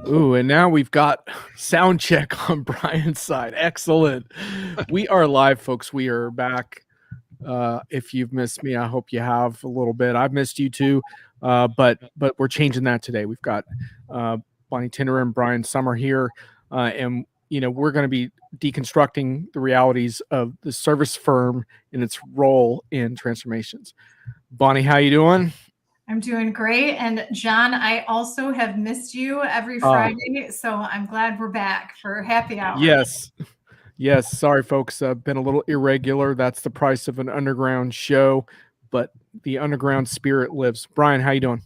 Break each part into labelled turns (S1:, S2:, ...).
S1: Ooh, and now we've got sound check on Brian's side. Excellent. We are live, folks. We are back. If you've missed me, I hope you have a little bit. I've missed you too, but we're changing that today. We've got Bonnie Tinner and Brian Summer here, and we're going to be deconstructing the realities of the service firm and its role in transformations. Bonnie, how you doing?
S2: I'm doing great. And John, I also have missed you every Friday. So I'm glad we're back for happy hour.
S1: Yes. Yes. Sorry, folks. Been a little irregular. That's the price of an underground show, but the underground spirit lives. Brian, how you doing?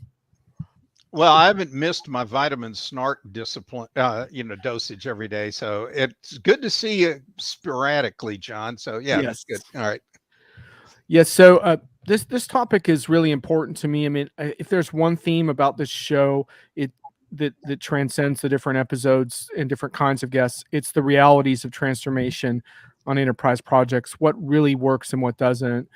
S3: Well, I haven't missed my vitamin snark discipline, dosage every day. So it's good to see you sporadically, John. So yeah,
S1: Yes.
S3: that's good. All right.
S1: Yes. So this topic is really important to me. I mean, if there's one theme about this show, that transcends the different episodes and different kinds of guests, it's the realities of transformation on enterprise projects, what really works and what doesn't.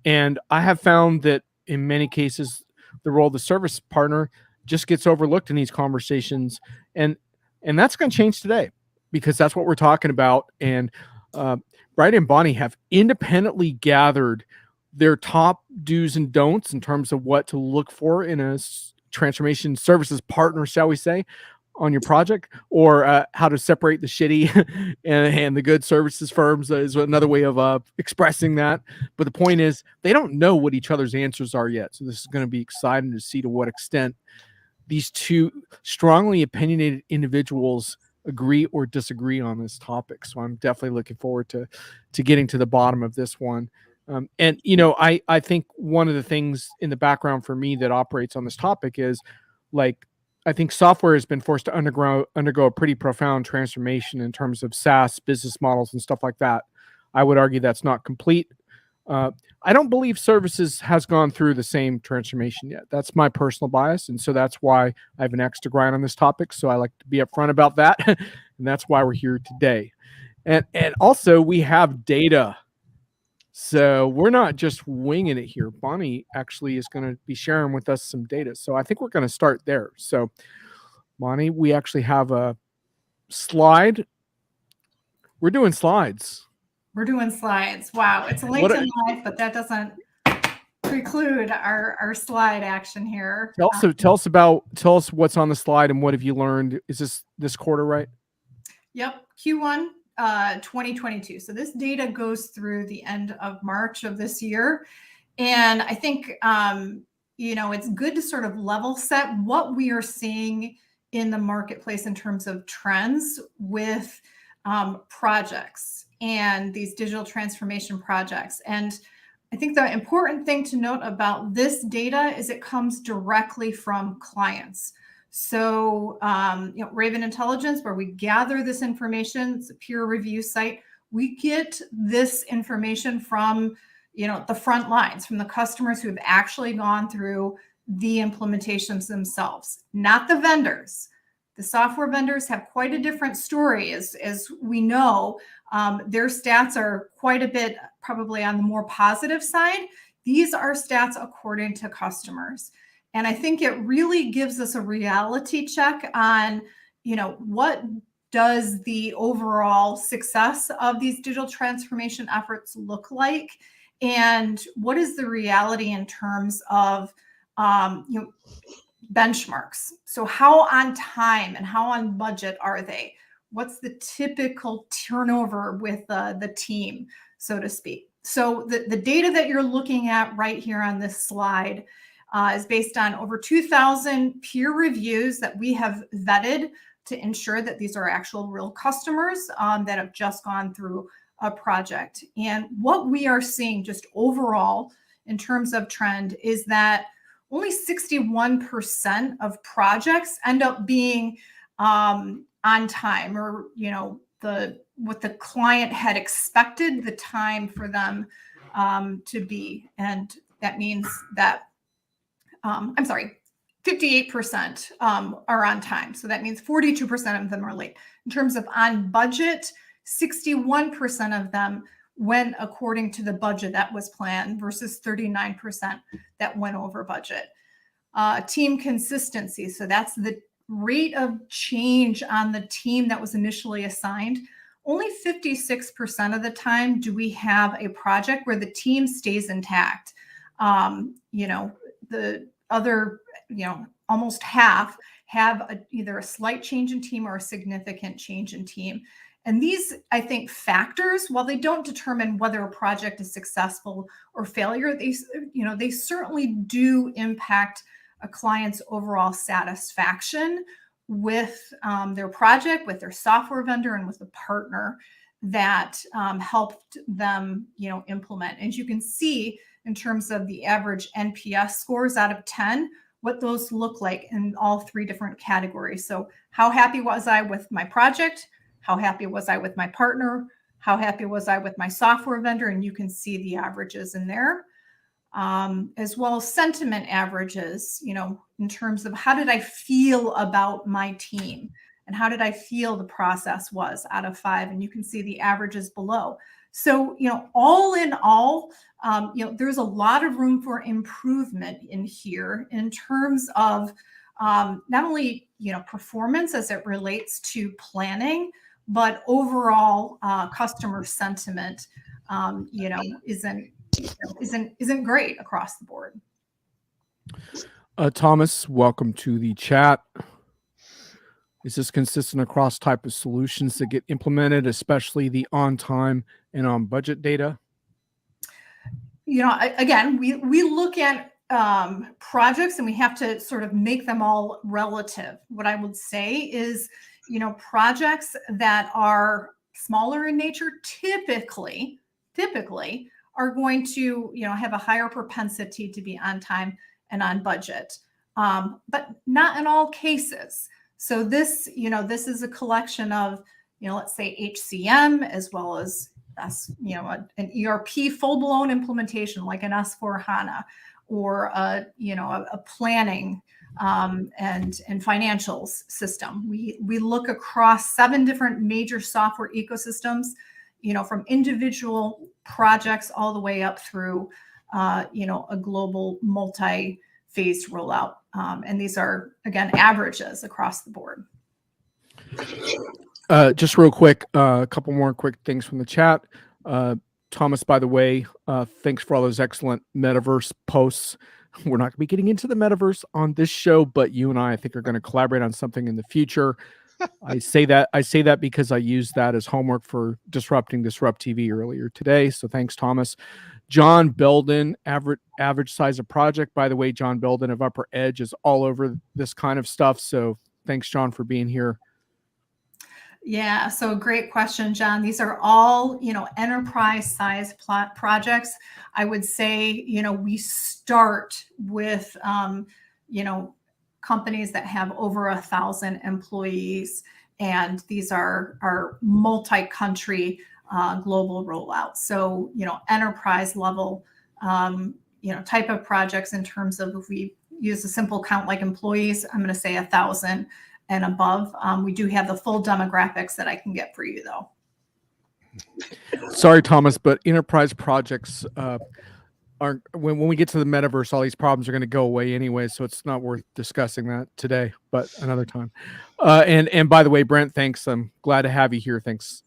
S1: And I have found that in many cases, the role of the service partner just gets overlooked in these conversations, and that's going to change today because that's what we're talking about. And Brian and Bonnie have independently gathered their top do's and don'ts in terms of what to look for in a transformation services partner, shall we say, on your project, or how to separate the shitty and the good services firms is another way of expressing that. But the point is, they don't know what each other's answers are yet. So this is going to be exciting to see to what extent these two strongly opinionated individuals agree or disagree on this topic. So I'm definitely looking forward to getting to the bottom of this one. And I think one of the things in the background for me that operates on this topic is, like, I think software has been forced to undergo a pretty profound transformation in terms of SaaS business models and stuff like that. I would argue that's not complete. I don't believe services has gone through the same transformation yet. That's my personal bias, and so that's why I have an axe to grind on this topic. So I like to be upfront about that, and that's why we're here today. And also we have data. So we're not just winging it here. Bonnie actually is going to be sharing with us some data. So I think we're going to start there. So Bonnie, we actually have a slide. We're doing slides.
S2: We're doing slides. Wow. It's a LinkedIn Live, but that doesn't preclude our slide action here.
S1: Tell us what's on the slide and what have you learned. Is this quarter, right?
S2: Yep. Q1 2022. So this data goes through the end of March of this year. And I think, it's good to sort of level set what we are seeing in the marketplace in terms of trends with projects and these digital transformation projects. And I think the important thing to note about this data is it comes directly from clients. So, Raven Intelligence, where we gather this information, it's a peer review site. We get this information from, the front lines, from the customers who have actually gone through the implementations themselves, not the vendors. The software vendors have quite a different story, as we know. Their stats are quite a bit probably on the more positive side. These are stats according to customers. And I think it really gives us a reality check on, what does the overall success of these digital transformation efforts look like? And what is the reality in terms of, benchmarks? So how on time and how on budget are they? What's the typical turnover with the team, so to speak? So the data that you're looking at right here on this slide is based on over 2,000 peer reviews that we have vetted to ensure that these are actual real customers that have just gone through a project. And what we are seeing just overall in terms of trend is that only 61% of projects end up being on time, or what the client had expected the time for them to be. And that means that 58% are on time. So that means 42% of them are late. In terms of on budget, 61% of them went according to the budget that was planned versus 39% that went over budget. Team consistency. So that's the rate of change on the team that was initially assigned, only 56% of the time do we have a project where the team stays intact. The other, almost half have either a slight change in team or a significant change in team. And these, I think, factors, while they don't determine whether a project is successful or failure, they certainly do impact a client's overall satisfaction with their project, with their software vendor, and with the partner that helped them, implement. As you can see, in terms of the average NPS scores out of 10, what those look like in all three different categories. So how happy was I with my project? How happy was I with my partner? How happy was I with my software vendor? And you can see the averages in there, as well as sentiment averages, in terms of how did I feel about my team and how did I feel the process was out of 5. And you can see the averages below. So, all in all, there's a lot of room for improvement in here in terms of not only, performance as it relates to planning, but overall customer sentiment, isn't great across the board.
S1: Thomas, welcome to the chat. Is this consistent across type of solutions that get implemented, especially the on time and on budget data?
S2: Again, we look at projects and we have to sort of make them all relative. What I would say is, projects that are smaller in nature typically are going to, have a higher propensity to be on time and on budget, but not in all cases. So this is a collection of, let's say HCM as well as an ERP full-blown implementation like an S/4HANA, or a planning and financials system. We look across 7 different major software ecosystems, from individual projects all the way up through a global multi-phased rollout. And these are, again, averages across the board.
S1: Just real quick, a couple more quick things from the chat. Thomas, by the way, thanks for all those excellent metaverse posts. We're not going to be getting into the metaverse on this show, but you and I think, are going to collaborate on something in the future. I say that because I used that as homework for Disrupt TV earlier today. So thanks, Thomas. John Belden, average size of project. By the way, John Belden of Upper Edge is all over this kind of stuff. So thanks, John, for being here.
S2: Yeah, so great question, John. These are all, enterprise size projects. I would say, we start with, companies that have over 1,000 employees, and these are multi-country global rollouts. So, enterprise level, type of projects in terms of, if we use a simple count like employees, I'm going to say 1,000 and above. We do have the full demographics that I can get for you, though.
S1: Sorry, Thomas, but enterprise projects aren't, when we get to the metaverse, all these problems are going to go away anyway, so it's not worth discussing that today, but another time. And by the way, Brent, thanks. I'm glad to have you here. Thanks.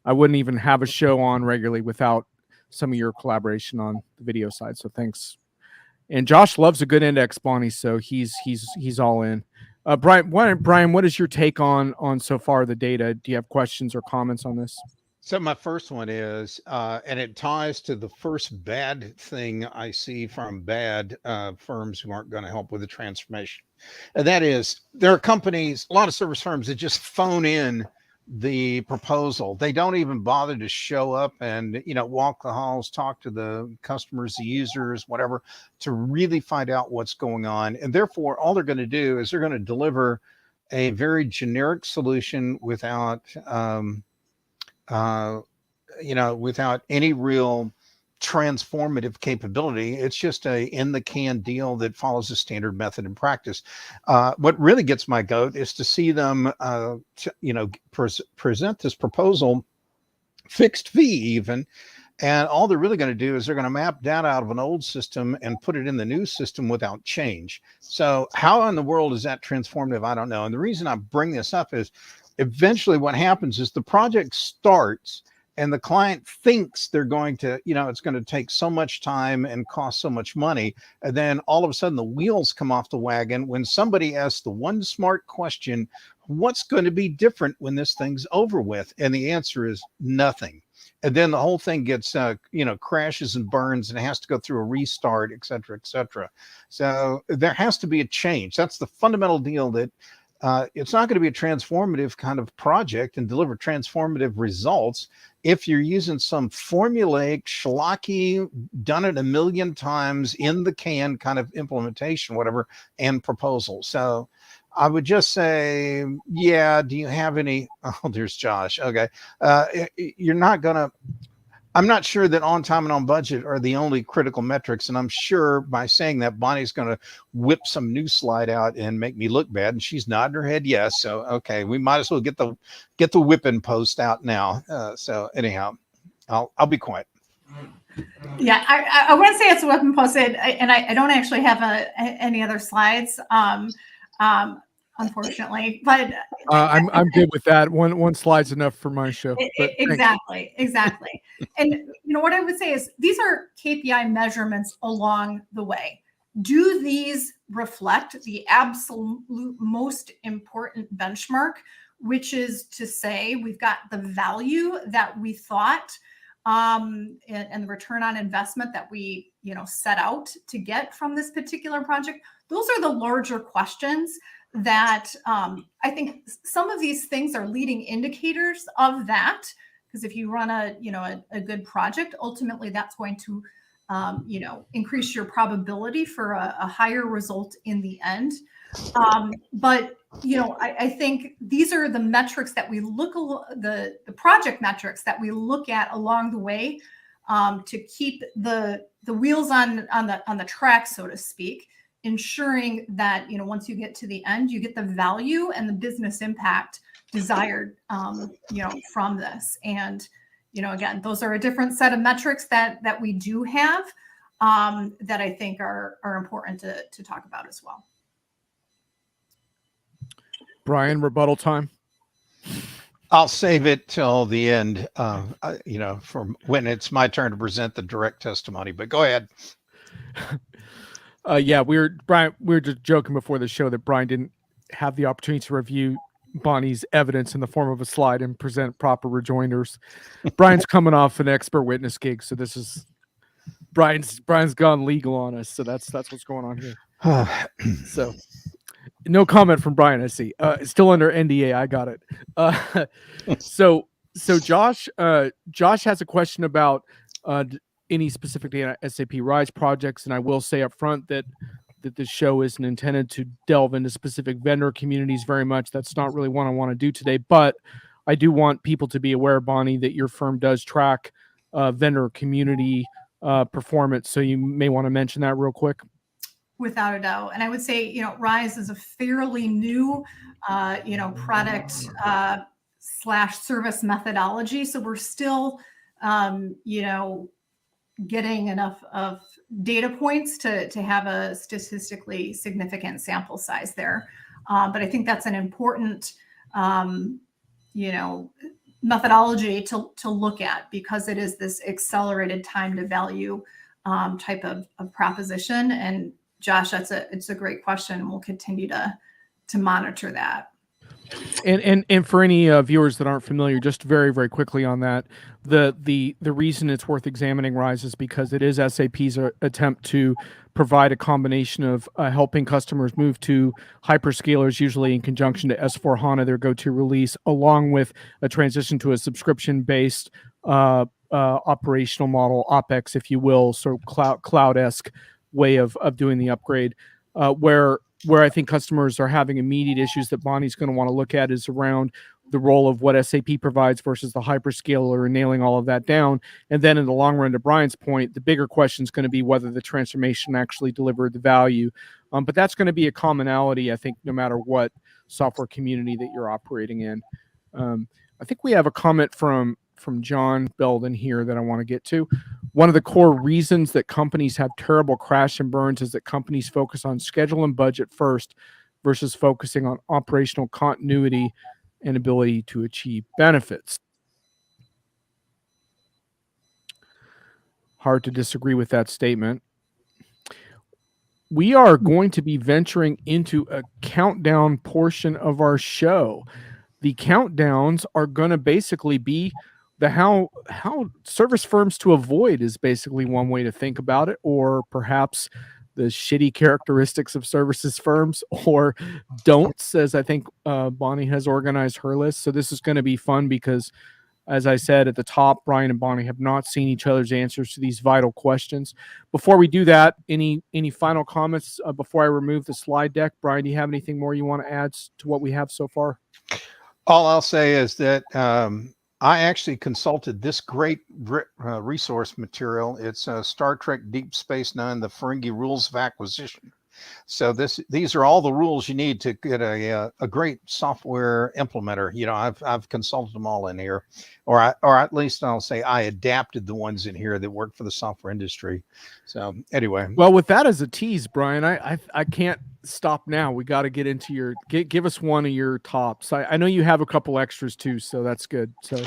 S1: I wouldn't even have a show on regularly without some of your collaboration on the video side, so thanks. And Josh loves a good index, Bonnie, so he's all in. Brian, what is your take on so far the data? Do you have questions or comments on this?
S3: So my first one is, and it ties to the first bad thing I see from bad firms who aren't going to help with the transformation. And that is, there are companies, a lot of service firms, that just phone in the proposal. They don't even bother to show up and, walk the halls, talk to the customers, the users, whatever, to really find out what's going on. And therefore, all they're going to do is they're going to deliver a very generic solution without, without any real transformative capability. It's just a in the can deal that follows a standard method and practice. What really gets my goat is to see them, present this proposal, fixed fee even, And all they're really going to do is they're going to map data out of an old system and put it in the new system without change. So how in the world is that transformative? I don't know. And the reason I bring this up is eventually what happens is the project starts and the client thinks they're going to, it's going to take so much time and cost so much money. And then all of a sudden the wheels come off the wagon when somebody asks the one smart question, what's going to be different when this thing's over with? And the answer is nothing. And then the whole thing gets, crashes and burns and has to go through a restart, et cetera, et cetera. So there has to be a change. That's the fundamental deal, that it's not going to be a transformative kind of project and deliver transformative results if you're using some formulaic, schlocky, done it a million times in the can kind of implementation, whatever, and proposal. So I would just say, yeah, do you have any? Oh, there's Josh. Okay. You're not going to, I'm not sure that on time and on budget are the only critical metrics. And I'm sure by saying that, Bonnie's going to whip some new slide out and make me look bad. And she's nodding her head yes. So, okay, we might as well get the whipping post out now. So anyhow, I'll be quiet.
S2: Yeah, I want to say it's a weapon posted, and I don't actually have any other slides. Unfortunately, but
S1: I'm good with that. One slide's enough for my show.
S2: Exactly. And what I would say is these are KPI measurements along the way. Do these reflect the absolute most important benchmark, which is to say we've got the value that we thought and the return on investment that we set out to get from this particular project? Those are the larger questions that I think some of these things are leading indicators of that, because if you run a good project, ultimately that's going to increase your probability for a higher result in the end. But I think these are the metrics that we the project metrics that we look at along the way to keep the wheels on the track, so to speak, ensuring that once you get to the end, you get the value and the business impact desired from this. And again, those are a different set of metrics that we do have that I think are important to talk about as well.
S1: Brian, rebuttal time.
S3: I'll save it till the end, from when it's my turn to present the direct testimony, but go ahead.
S1: Yeah, we were just joking before the show that Brian didn't have the opportunity to review Bonnie's evidence in the form of a slide and present proper rejoinders. Brian's coming off an expert witness gig, so this is Brian's gone legal on us, so that's what's going on here. So no comment from Brian, I see. Still under NDA, I got it. So Josh has a question about any specific SAP RISE projects, and I will say up front that this show isn't intended to delve into specific vendor communities very much. That's not really what I want to do today, but I do want people to be aware, Bonnie, that your firm does track vendor community performance, so you may want to mention that real quick.
S2: Without a doubt. And I would say, RISE is a fairly new, product / service methodology. So we're still, getting enough of data points to have a statistically significant sample size there. But I think that's an important, methodology to look at, because it is this accelerated time to value type of proposition. And Josh, it's a great question, and we'll continue to monitor that.
S1: And for any viewers that aren't familiar, just very, very quickly on that, the reason it's worth examining RISE is because it is SAP's attempt to provide a combination of helping customers move to hyperscalers, usually in conjunction to S/4HANA, their go-to release, along with a transition to a subscription-based operational model, OpEx, if you will, so cloud-esque way of doing the upgrade, where I think customers are having immediate issues that Bonnie's going to want to look at is around the role of what SAP provides versus the hyperscaler and nailing all of that down. And then in the long run, to Brian's point, the bigger question is going to be whether the transformation actually delivered the value. But that's going to be a commonality, I think, no matter what software community that you're operating in. I think we have a comment from from John Belden here that I want to get to. One of the core reasons that companies have terrible crash and burns is that companies focus on schedule and budget first versus focusing on operational continuity and ability to achieve benefits. Hard to disagree with that statement. We are going to be venturing into a countdown portion of our show. The countdowns are going to basically be the how service firms to avoid is basically one way to think about it, or perhaps the shitty characteristics of services firms, or don'ts, as I think Bonnie has organized her list. So this is going to be fun because, as I said at the top, Brian and Bonnie have not seen each other's answers to these vital questions. Before we do that, any final comments before I remove the slide deck? Brian, do you have anything more you want to add to what we have so far?
S3: All I'll say is that I actually consulted this great resource material. It's Star Trek Deep Space Nine, the Ferengi Rules of Acquisition. So these are all the rules you need to get a great software implementer. You know, I've consulted them all in here, or at least I'll say I adapted the ones in here that work for the software industry. So anyway,
S1: well, with that as a tease, Brian, I can't stop now. We got to get into your give us one of your tops. I know you have a couple extras too, so that's good. So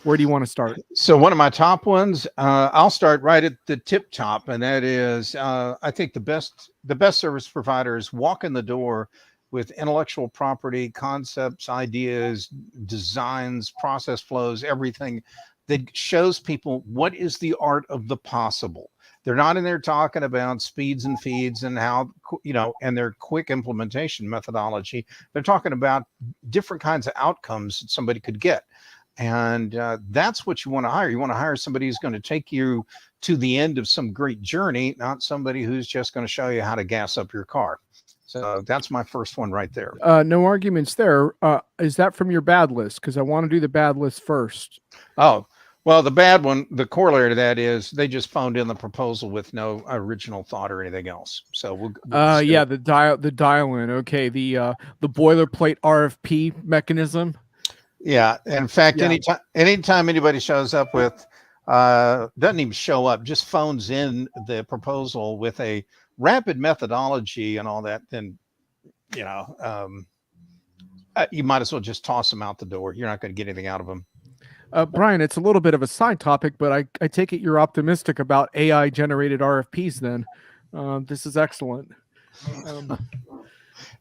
S1: where do you want to start?
S3: So one of my top ones, I'll start right at the tip top, and that is, I think the best service providers walk in the door with intellectual property, concepts, ideas, designs, process flows, everything that shows people what is the art of the possible. They're not in there talking about speeds and feeds and how, you know, and their quick implementation methodology. They're talking about different kinds of outcomes that somebody could get. And that's what you want to hire. You want to hire somebody who's going to take you to the end of some great journey, not somebody who's just going to show you how to gas up your car. So that's my first one right there.
S1: No arguments there. Is that from your bad list? Because I want to do the bad list first.
S3: Oh, well, the bad one, the corollary to that is they just phoned in the proposal with no original thought or anything else. So we'll
S1: yeah, the dial in. Okay, the boilerplate RFP mechanism.
S3: Yeah. In fact, anytime anybody shows up with, doesn't even show up, just phones in the proposal with a rapid methodology and all that, then, you know, you might as well just toss them out the door. You're not going to get anything out of them.
S1: Brian, it's a little bit of a side topic, but I take it you're optimistic about AI generated RFPs then. This is excellent.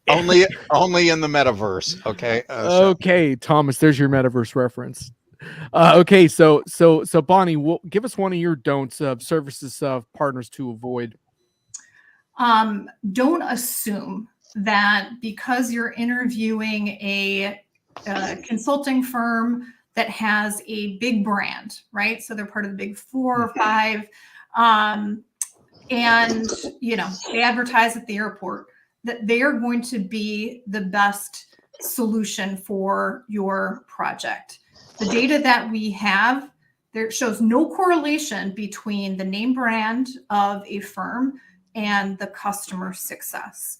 S3: Only in the metaverse. Okay.
S1: Okay, Thomas, there's your metaverse reference. Okay, so Bonnie, give us one of your don'ts of services partners to avoid.
S2: Don't assume that because you're interviewing a consulting firm that has a big brand, right? So they're part of the big 4 or 5, and you know they advertise at the airport, that they are going to be the best solution for your project. The data that we have there shows no correlation between the name brand of a firm and the customer success.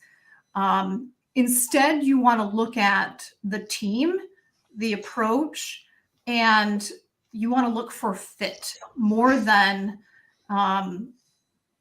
S2: Instead, you want to look at the team, the approach, and you want to look for fit more than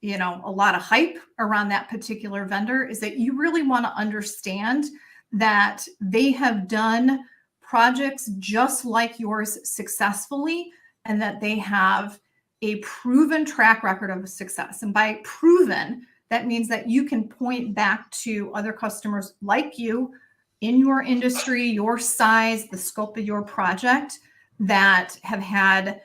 S2: you know, a lot of hype around that particular vendor. Is that you really want to understand that they have done projects just like yours successfully, and that they have a proven track record of success. And by proven, that means that you can point back to other customers like you in your industry, your size, the scope of your project, that have had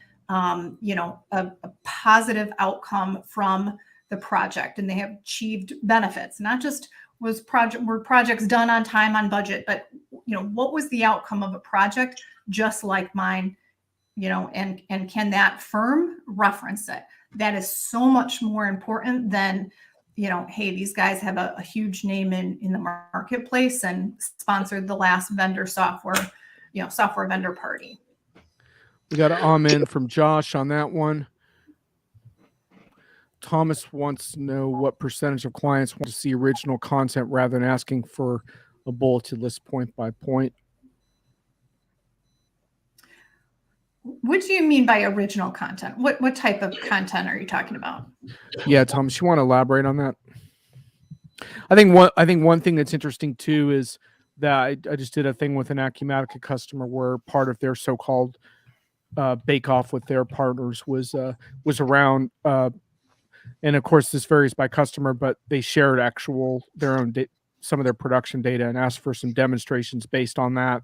S2: you know, a positive outcome from the project, and they have achieved benefits. Not just were projects done on time, on budget, but you know, what was the outcome of a project just like mine, you know, and can that firm reference it? That is so much more important than, you know, hey, these guys have a huge name in the marketplace and sponsored the last vendor software vendor party.
S1: We got an amen from Josh on that one. Thomas wants to know what percentage of clients want to see original content rather than asking for a bulleted list point by point.
S2: What do you mean by original content? What type of content are you talking about?
S1: Yeah, Thomas, you want to elaborate on that? I think one thing that's interesting too is that I just did a thing with an Acumatica customer where part of their so-called bake off with their partners was around, and of course this varies by customer, but they shared their own some of their production data and asked for some demonstrations based on that.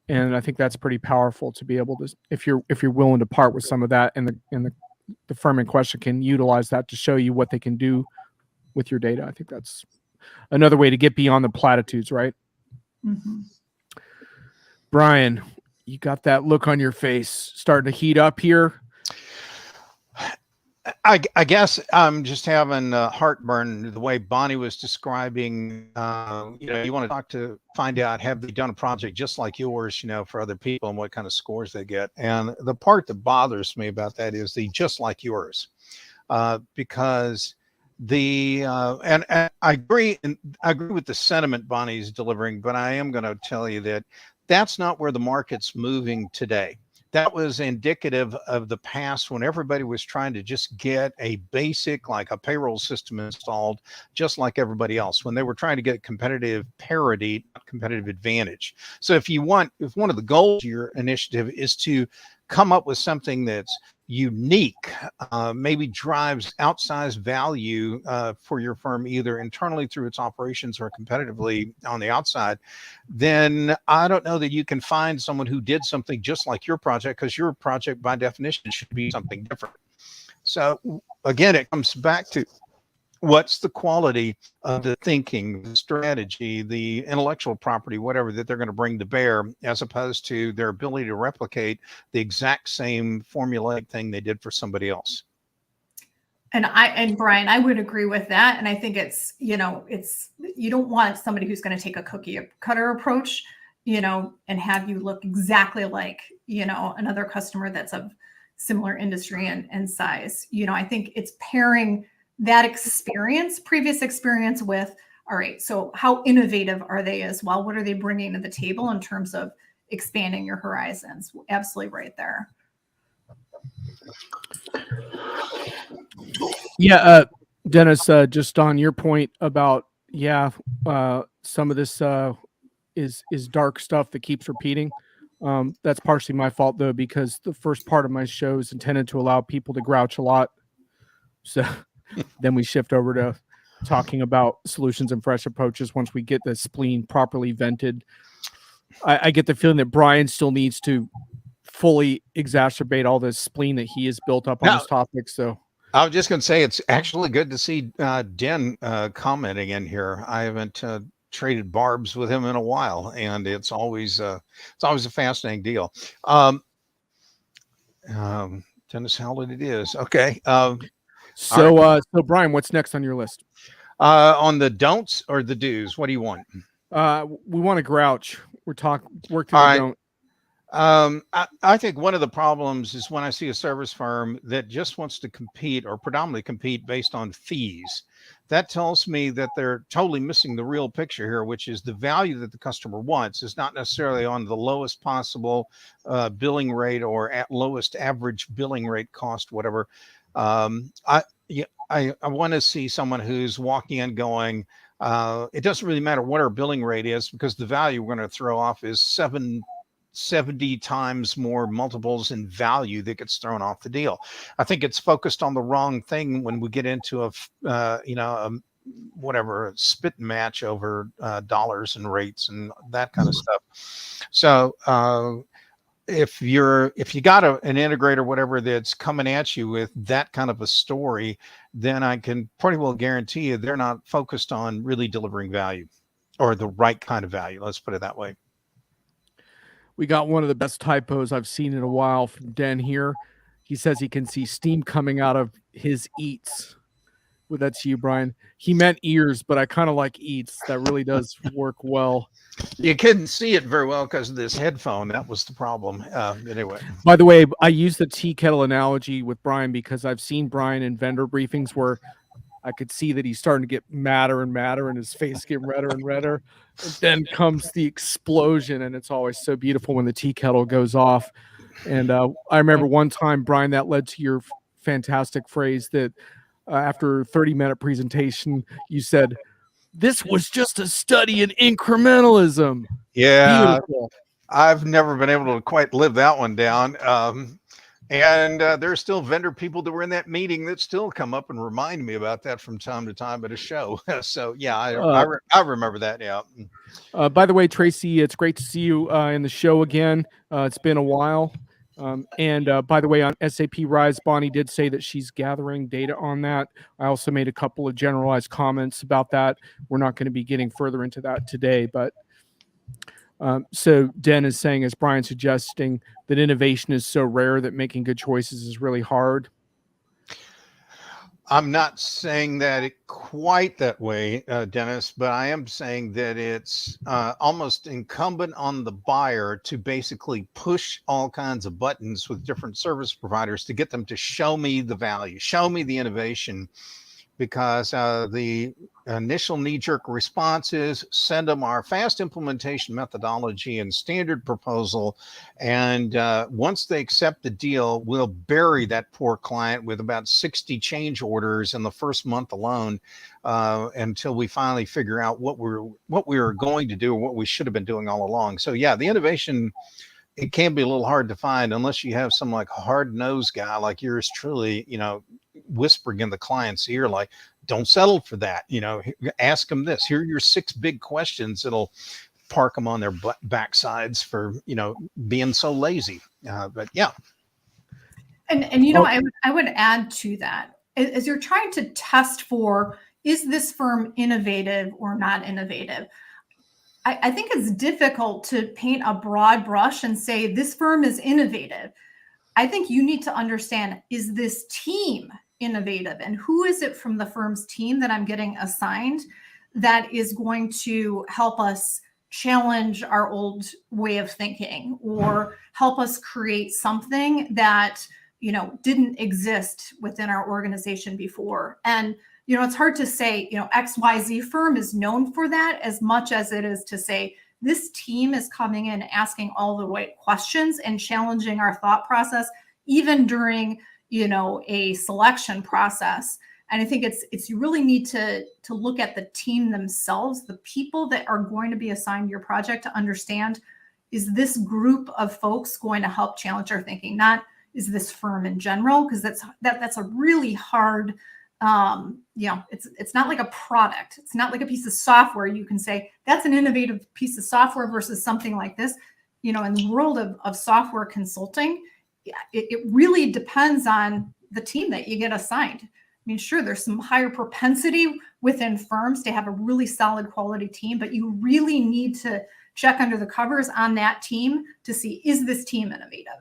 S1: And I think that's pretty powerful to be able to, if you're willing to part with some of that, and the firm in question can utilize that to show you what they can do with your data. I think that's another way to get beyond the platitudes, right?
S2: Mm-hmm.
S1: Brian, you got that look on your face starting to heat up here.
S3: I guess I'm just having heartburn the way Bonnie was describing. You want to find out, have they done a project just like yours, for other people, and what kind of scores they get. And the part that bothers me about that is the just like yours, because and I agree with the sentiment Bonnie's delivering, but I am going to tell you that that's not where the market's moving today. That was indicative of the past when everybody was trying to just get a basic, like a payroll system installed, just like everybody else, when they were trying to get competitive parity, not competitive advantage. So if one of the goals of your initiative is to come up with something that's unique, maybe drives outsized value for your firm, either internally through its operations or competitively on the outside, then I don't know that you can find someone who did something just like your project, because your project by definition should be something different. So again, it comes back to what's the quality of the thinking, the strategy, the intellectual property, whatever, that they're going to bring to bear, as opposed to their ability to replicate the exact same formulaic thing they did for somebody else.
S2: And Brian, I would agree with that. And I think it's you don't want somebody who's going to take a cookie cutter approach, and have you look exactly like, another customer that's of similar industry and size. I think it's pairing that previous experience with, all right, so how innovative are they as well? What are they bringing to the table in terms of expanding your horizons? Absolutely right there.
S1: Yeah, Dennis, just on your point about, some of this is dark stuff that keeps repeating. That's partially my fault, though, because the first part of my show is intended to allow people to grouch a lot. So then we shift over to talking about solutions and fresh approaches once we get the spleen properly vented. I get the feeling that Brian still needs to fully exacerbate all this spleen that he has built up on this topic. So
S3: I was just going to say, it's actually good to see Den commenting in here. I haven't traded barbs with him in a while, and it's always a fascinating deal. Dennis Howlett it is. Okay.
S1: So Brian, what's next on your list?
S3: On the don'ts or the do's, what do you want?
S1: We want to grouch. Work through the don't.
S3: I think one of the problems is when I see a service firm that just wants to compete, or predominantly compete, based on fees. That tells me that they're totally missing the real picture here, which is the value that the customer wants is not necessarily on the lowest possible billing rate, or at lowest average billing rate cost, whatever. I want to see someone who's walking in going, it doesn't really matter what our billing rate is, because the value we're going to throw off is 70 times more multiples in value that gets thrown off the deal. I think it's focused on the wrong thing when we get into a spit match over dollars and rates and that kind of stuff. So if you got an integrator, whatever, that's coming at you with that kind of a story, then I can pretty well guarantee you they're not focused on really delivering value, or the right kind of value. Let's put it that way.
S1: We got one of the best typos I've seen in a while from Den here. He says he can see steam coming out of his eats. Well, that's you, Brian. He meant ears, but I kind of like eats. That really does work well.
S3: You couldn't see it very well because of this headphone. That was the problem. Anyway.
S1: By the way, I use the tea kettle analogy with Brian because I've seen Brian in vendor briefings where I could see that he's starting to get madder and madder, and his face getting redder and redder. And then comes the explosion, and it's always so beautiful when the tea kettle goes off. And I remember one time, Brian, that led to your fantastic phrase that after a 30-minute presentation, you said, "This was just a study in incrementalism."
S3: Yeah,
S1: Beautiful.
S3: I've never been able to quite live that one down. And there's still vendor people that were in that meeting that still come up and remind me about that from time to time at a show. So yeah, I remember that. Yeah.
S1: By the way, Tracy, it's great to see you in the show again. It's been a while. And by the way, on SAP Rise, Bonnie did say that she's gathering data on that. I also made a couple of generalized comments about that. We're not going to be getting further into that today, but so Den is saying, as Brian suggesting, that innovation is so rare that making good choices is really hard.
S3: I'm not saying that it quite that way, Dennis, but I am saying that it's almost incumbent on the buyer to basically push all kinds of buttons with different service providers to get them to show me the value, show me the innovation, because the initial knee-jerk response is send them our fast implementation methodology and standard proposal. And once they accept the deal, we'll bury that poor client with about 60 change orders in the first month alone until we finally figure out what we were going to do or what we should have been doing all along. So yeah, the innovation, it can be a little hard to find unless you have some like hard-nosed guy like yours truly, whispering in the client's ear, like, don't settle for that. Ask them this. Here are your 6 big questions that'll park them on their backsides for, being so lazy. But yeah.
S2: And I would add to that, as you're trying to test for, is this firm innovative or not innovative? I think it's difficult to paint a broad brush and say this firm is innovative. I think you need to understand, is this team innovative, and who is it from the firm's team that I'm getting assigned that is going to help us challenge our old way of thinking or help us create something that didn't exist within our organization before. And it's hard to say XYZ firm is known for that as much as it is to say this team is coming in asking all the right questions and challenging our thought process even during a selection process. And I think it's you really need to look at the team themselves, the people that are going to be assigned your project, to understand, is this group of folks going to help challenge our thinking, not is this firm in general, because that's a really hard it's not like a product. It's not like a piece of software. You can say that's an innovative piece of software versus something like this. In the world of software consulting, it really depends on the team that you get assigned. I mean, sure, there's some higher propensity within firms to have a really solid quality team, but you really need to check under the covers on that team to see, is this team innovative?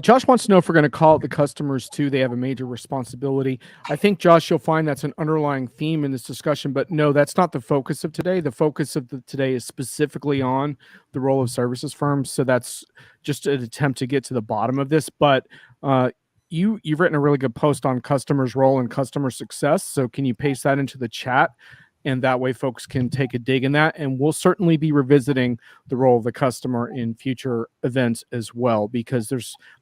S1: Josh wants to know if we're going to call it the customers too. They have a major responsibility. I think, Josh, you'll find that's an underlying theme in this discussion, but no, that's not the focus of today. The focus of today is specifically on the role of services firms. So that's just an attempt to get to the bottom of this. But you've written a really good post on customers' role and customer success. So can you paste that into the chat? And that way folks can take a dig in that. And we'll certainly be revisiting the role of the customer in future events as well, because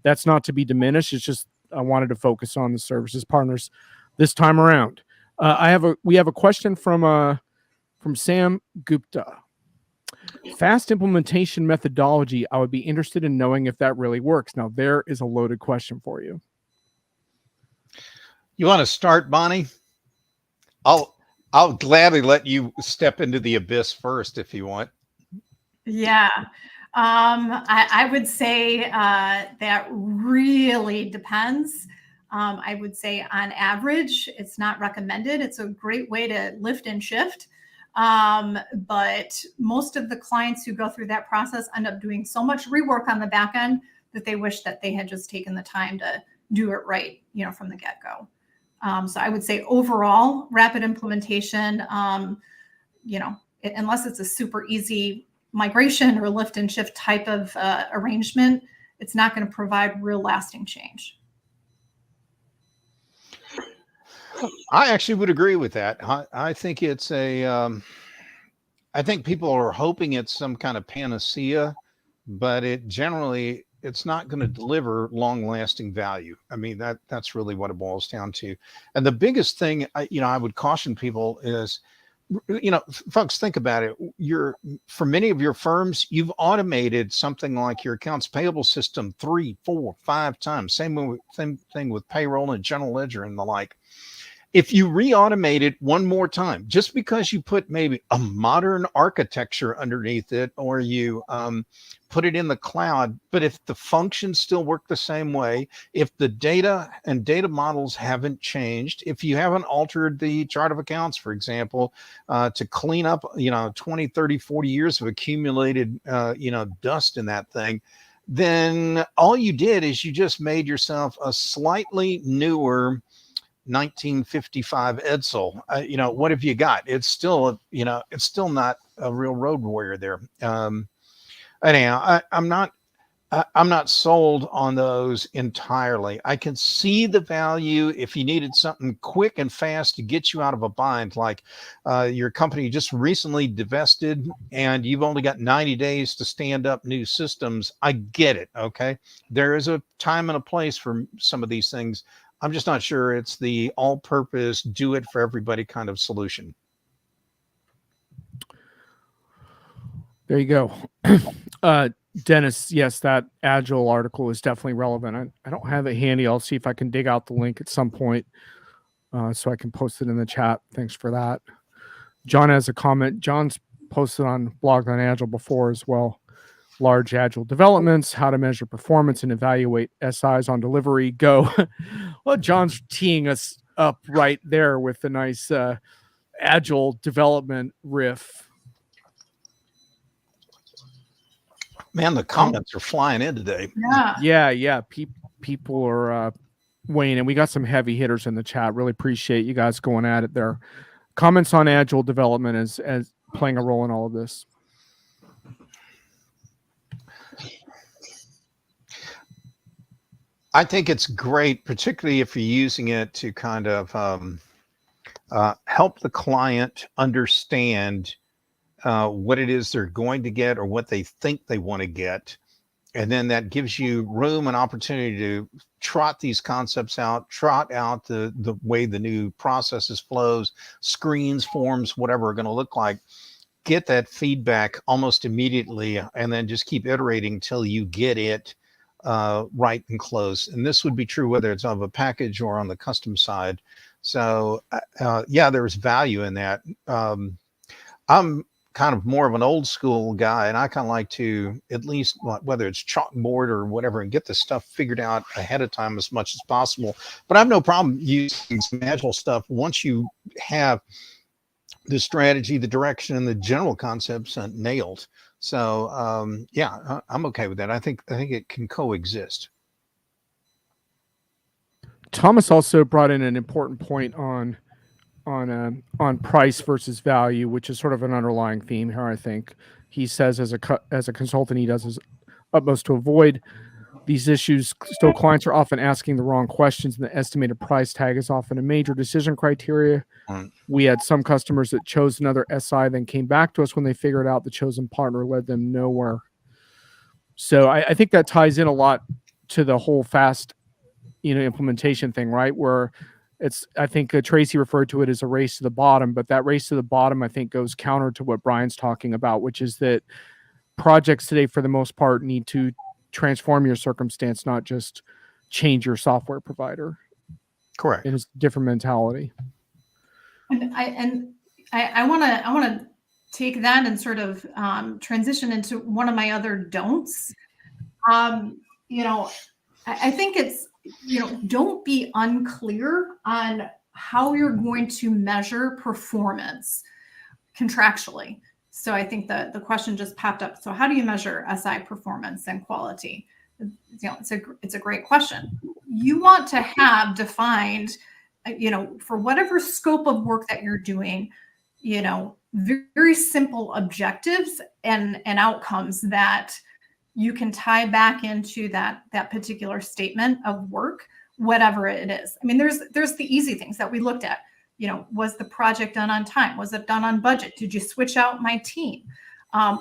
S1: that's not to be diminished. It's just, I wanted to focus on the services partners this time around. We have a question from Sam Gupta. Fast implementation methodology. I would be interested in knowing if that really works. Now, there is a loaded question for you.
S3: You want to start, Bonnie? I'll gladly let you step into the abyss first if you want.
S2: Yeah. I would say that really depends. I would say on average, it's not recommended. It's a great way to lift and shift. But most of the clients who go through that process end up doing so much rework on the back end that they wish that they had just taken the time to do it right, from the get-go. So I would say overall, rapid implementation, unless it's a super easy migration or lift and shift type of arrangement, it's not going to provide real lasting change.
S3: I actually would agree with that. I think it's I think people are hoping it's some kind of panacea, but it's not going to deliver long-lasting value. I mean, that's really what it boils down to. And the biggest thing I would caution people is, folks, think about it. For many of your firms, you've automated something like your accounts payable system 3, 4, 5 times. Same thing with payroll and general ledger and the like. If you re-automate it one more time, just because you put maybe a modern architecture underneath it, or you put it in the cloud, but if the functions still work the same way, if the data and data models haven't changed, if you haven't altered the chart of accounts, for example, to clean up, 20, 30, 40 years of accumulated, dust in that thing, then all you did is you just made yourself a slightly newer 1955 Edsel. What have you got? It's still, it's still not a real road warrior there. Anyhow, I'm not sold on those entirely. I can see the value if you needed something quick and fast to get you out of a bind, like your company just recently divested and you've only got 90 days to stand up new systems. I get it. Okay. There is a time and a place for some of these things. I'm just not sure it's the all-purpose, do it for everybody kind of solution.
S1: There you go. Dennis, yes, that Agile article is definitely relevant. I don't have it handy. I'll see if I can dig out the link at some point so I can post it in the chat. Thanks for that. John has a comment. John's posted on Blog on Agile before as well. Large Agile developments, how to measure performance and evaluate SIs on delivery. Go. Well, John's teeing us up right there with the nice Agile development riff.
S3: Man, the comments are flying in today.
S2: Yeah.
S1: People are weighing in. We got some heavy hitters in the chat. Really appreciate you guys going at it there. Comments on Agile development as playing a role in all of this.
S3: I think it's great, particularly if you're using it to kind of help the client understand what it is they're going to get or what they think they want to get. And then that gives you room and opportunity to trot these concepts out, trot out the way the new processes, flows, screens, forms, whatever are going to look like. Get that feedback almost immediately, and then just keep iterating till you get it right and close. And this would be true whether it's of a package or on the custom side. So there's value in that. I'm kind of more of an old school guy, and I kind of like to, at least whether it's chalkboard or whatever, and get the stuff figured out ahead of time as much as possible. But I have no problem using some Agile stuff once you have the strategy, the direction, and the general concepts nailed. So I'm okay with that. I think it can coexist.
S1: Thomas also brought in an important point on price versus value, which is sort of an underlying theme here. I think he says as a consultant, he does his utmost to avoid these issues. Still, clients are often asking the wrong questions, and the estimated price tag is often a major decision criteria. We had some customers that chose another SI, then came back to us when they figured out the chosen partner led them nowhere. So I think that ties in a lot to the whole fast, implementation thing, right? Where I think Tracy referred to it as a race to the bottom, but that race to the bottom, I think, goes counter to what Brian's talking about, which is that projects today, for the most part, need to transform your circumstance, not just change your software provider.
S3: Correct.
S1: It is a different mentality.
S2: And I want to take that and sort of transition into one of my other don'ts. I think it's, don't be unclear on how you're going to measure performance contractually. So I think the question just popped up. So how do you measure SI performance and quality? It's a great question. You want to have defined, for whatever scope of work that you're doing, very simple objectives and outcomes that you can tie back into that particular statement of work, whatever it is. I mean, there's the easy things that we looked at. Was the project done on time? Was it done on budget? Did you switch out my team?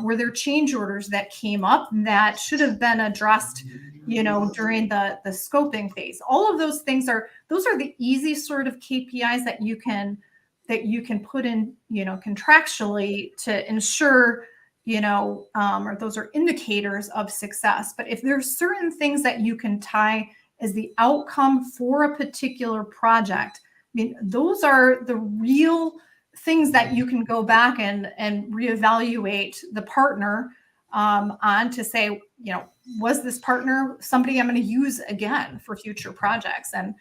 S2: Were there change orders that came up that should have been addressed, during the scoping phase? All of those things those are the easy sort of KPIs that you can put in, contractually to ensure, or those are indicators of success. But if there's certain things that you can tie as the outcome for a particular project, I mean, those are the real things that you can go back and reevaluate the partner on to say, was this partner somebody I'm going to use again for future projects? And,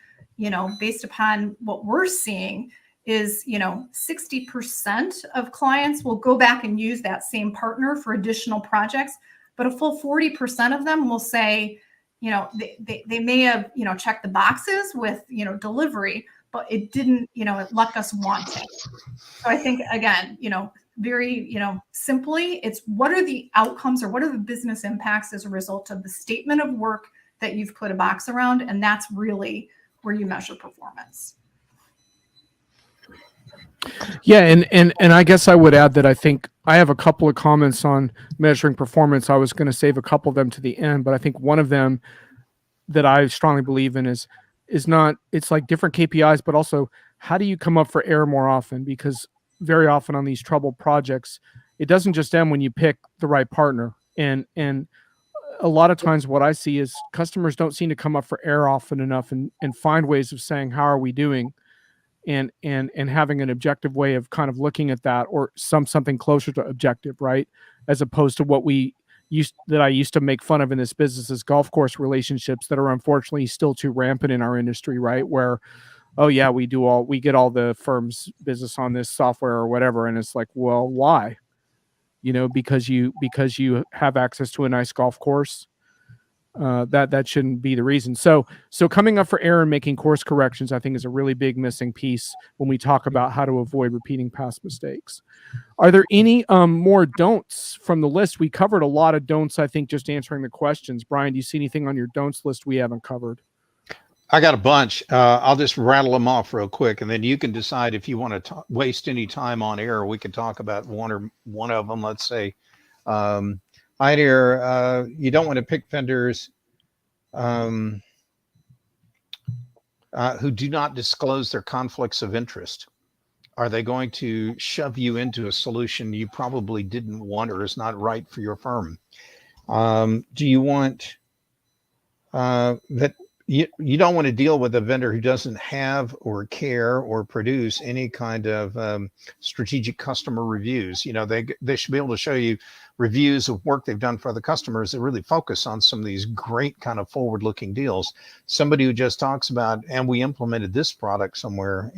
S2: based upon what we're seeing is, 60% of clients will go back and use that same partner for additional projects, but a full 40% of them will say, they may have, checked the boxes with, delivery, but it didn't, it left us wanting. So I think, again, very, simply, it's what are the outcomes or what are the business impacts as a result of the statement of work that you've put a box around? And that's really where you measure performance.
S1: Yeah, and I guess I would add that I think I have a couple of comments on measuring performance. I was going to save a couple of them to the end, but I think one of them that I strongly believe in is not, it's like different KPIs, but also how do you come up for error more often? Because very often on these troubled projects, it doesn't just end when you pick the right partner. And a lot of times what I see is customers don't seem to come up for error often enough and find ways of saying, how are we doing? And having an objective way of kind of looking at that, or something closer to objective, right? As opposed to what I used to make fun of in this business is golf course relationships that are unfortunately still too rampant in our industry, right? Where, oh yeah, we get all the firm's business on this software or whatever. And it's like, well, why? Because you have access to a nice golf course. That shouldn't be the reason. So coming up for error and making course corrections, I think, is a really big missing piece when we talk about how to avoid repeating past mistakes. Are there any more don'ts from the list? We covered a lot of don'ts, I think, just answering the questions. Brian, do you see anything on your don'ts list we haven't covered?
S3: I got a bunch. I'll just rattle them off real quick, and then you can decide if you want to waste any time on error. We could talk about one of them. Let's say, either you don't want to pick vendors who do not disclose their conflicts of interest. Are they going to shove you into a solution you probably didn't want or is not right for your firm? Do you want that? You don't want to deal with a vendor who doesn't have or care or produce any kind of strategic customer reviews. They should be able to show you reviews of work they've done for other customers that really focus on some of these great kind of forward-looking deals. Somebody who just talks about, and we implemented this product somewhere,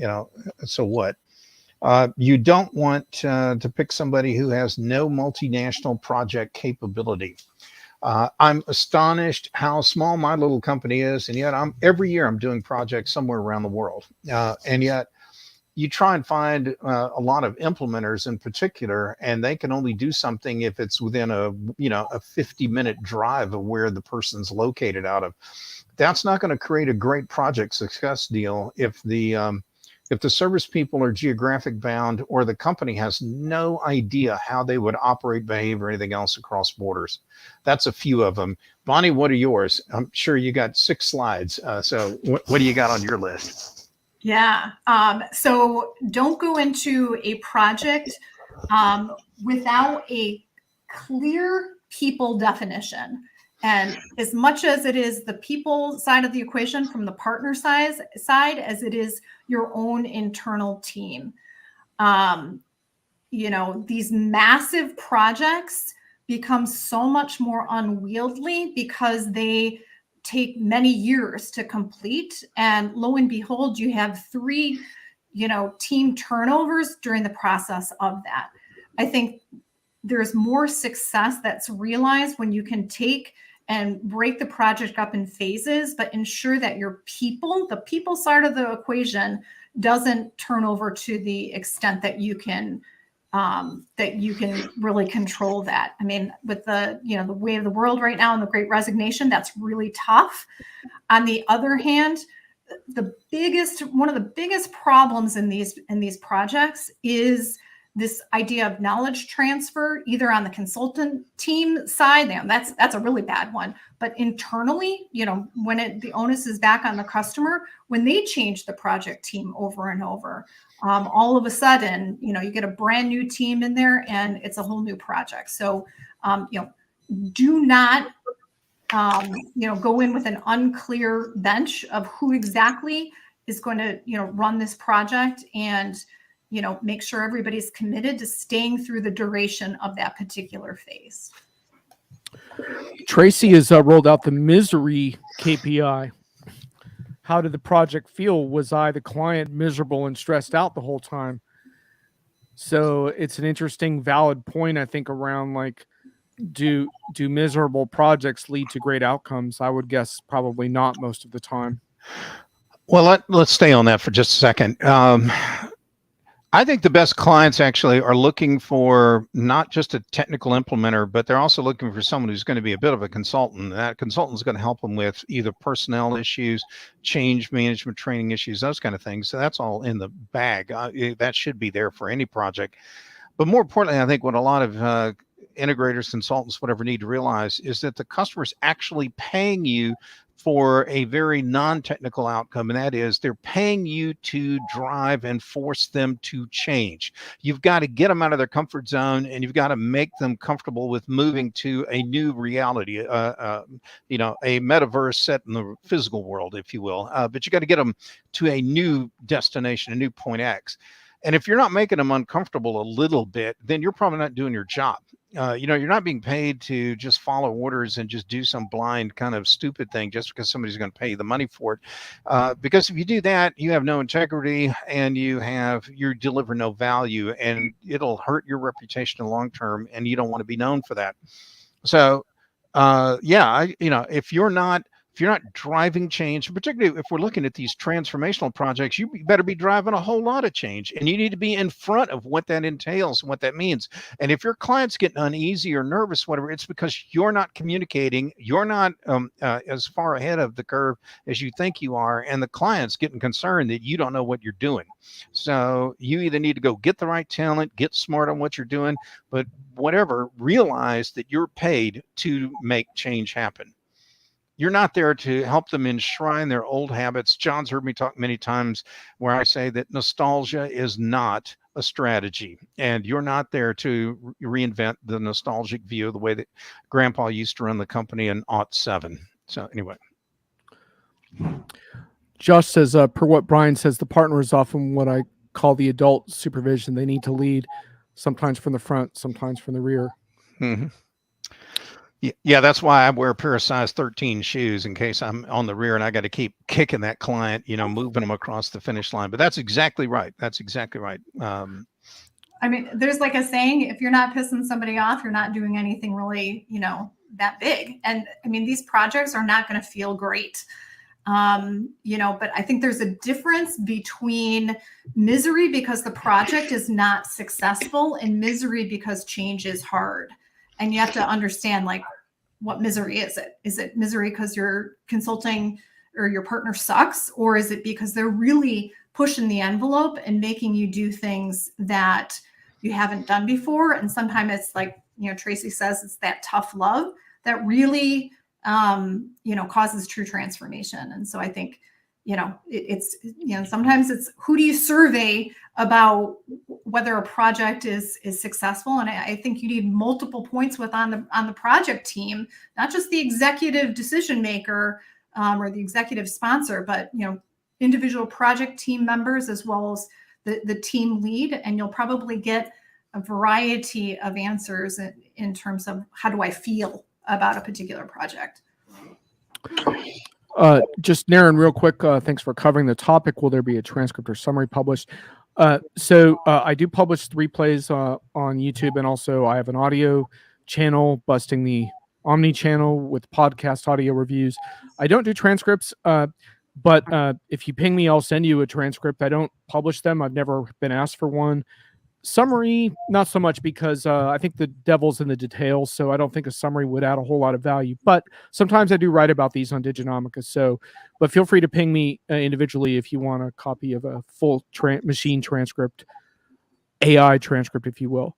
S3: so what? You don't want to pick somebody who has no multinational project capability. I'm astonished how small my little company is, and yet every year I'm doing projects somewhere around the world. And yet you try and find a lot of implementers in particular, and they can only do something if it's within a 50-minute drive of where the person's located out of. That's not going to create a great project success deal if the service people are geographic bound, or the company has no idea how they would operate, behave, or anything else across borders. That's a few of them. Bonnie, what are yours? I'm sure you got 6 slides. So what do you got on your list?
S2: Yeah. So don't go into a project without a clear people definition. And as much as it is the people side of the equation from the partner side as it is your own internal team, these massive projects become so much more unwieldy because they take many years to complete. And lo and behold, you have 3, team turnovers during the process of that. I think there's more success that's realized when you can take and break the project up in phases, but ensure that your people, the people side of the equation, doesn't turn over to the extent that you can really control that. I mean, with the way of the world right now and the Great Resignation, that's really tough. On the other hand, one of the biggest problems in these projects is this idea of knowledge transfer, either on the consultant team side, that's a really bad one. But internally, when the onus is back on the customer, when they change the project team over and over, all of a sudden, you get a brand new team in there and it's a whole new project. So, do not, go in with an unclear bench of who exactly is going to, run this project, and, make sure everybody's committed to staying through the duration of that particular phase.
S1: Tracy has rolled out the misery KPI. How did the project feel? Was I, the client, miserable and stressed out the whole time? So it's an interesting, valid point, I think, around like, do miserable projects lead to great outcomes? I would guess probably not most of the time.
S3: Well, let's stay on that for just a second. I think the best clients actually are looking for not just a technical implementer, but they're also looking for someone who's going to be a bit of a consultant. That consultant is going to help them with either personnel issues, change management, training issues, those kind of things. So that's all in the bag. That should be there for any project. But more importantly, I think what a lot of integrators, consultants, whatever, need to realize is that the customer's actually paying you for a very non-technical outcome, and that is they're paying you to drive and force them to change. You've got to get them out of their comfort zone, and you've got to make them comfortable with moving to a new reality, a metaverse set in the physical world, if you will. But you got to get them to a new destination, a new point X. And if you're not making them uncomfortable a little bit, then you're probably not doing your job. You're not being paid to just follow orders and just do some blind kind of stupid thing just because somebody's going to pay you the money for it. Because if you do that, you have no integrity and you deliver no value, and it'll hurt your reputation in the long term, and you don't want to be known for that. So, if you're not driving change, particularly if we're looking at these transformational projects, you better be driving a whole lot of change, and you need to be in front of what that entails and what that means. And if your client's getting uneasy or nervous, whatever, it's because you're not communicating, you're not as far ahead of the curve as you think you are, and the client's getting concerned that you don't know what you're doing. So you either need to go get the right talent, get smart on what you're doing, but whatever, realize that you're paid to make change happen. You're not there to help them enshrine their old habits. John's heard me talk many times where I say that nostalgia is not a strategy, and you're not there to reinvent the nostalgic view of the way that Grandpa used to run the company in '07. So anyway.
S1: Josh says, per what Brian says, the partner is often what I call the adult supervision. They need to lead, sometimes from the front, sometimes from the rear.
S3: Mm-hmm. Yeah, that's why I wear a pair of size 13 shoes in case I'm on the rear and I got to keep kicking that client, moving them across the finish line. But that's exactly right. That's exactly right.
S2: There's like a saying, if you're not pissing somebody off, you're not doing anything really, that big. And these projects are not going to feel great. But I think there's a difference between misery because the project is not successful and misery because change is hard. And you have to understand, like, what misery is it? Is it misery because your consulting or your partner sucks? Or is it because they're really pushing the envelope and making you do things that you haven't done before? And sometimes it's like, Tracy says, it's that tough love that really, causes true transformation. And so I think, sometimes it's who do you survey about whether a project is successful. And I think you need multiple points on the project team, not just the executive decision maker or the executive sponsor, but individual project team members as well as the team lead. And you'll probably get a variety of answers in terms of how do I feel about a particular project.
S1: Just Naren, real quick, thanks for covering the topic. Will there be a transcript or summary published? So I do publish replays on YouTube, and also I have an audio channel, Busting the Omni channel, with podcast audio reviews. I don't do transcripts, but if you ping me, I'll send you a transcript. I don't publish them. I've never been asked for one. Summary, not so much, because I think the devil's in the details, so I don't think a summary would add a whole lot of value. But sometimes I do write about these on Diginomica. But feel free to ping me individually if you want a copy of a full machine transcript. AI transcript, if you will.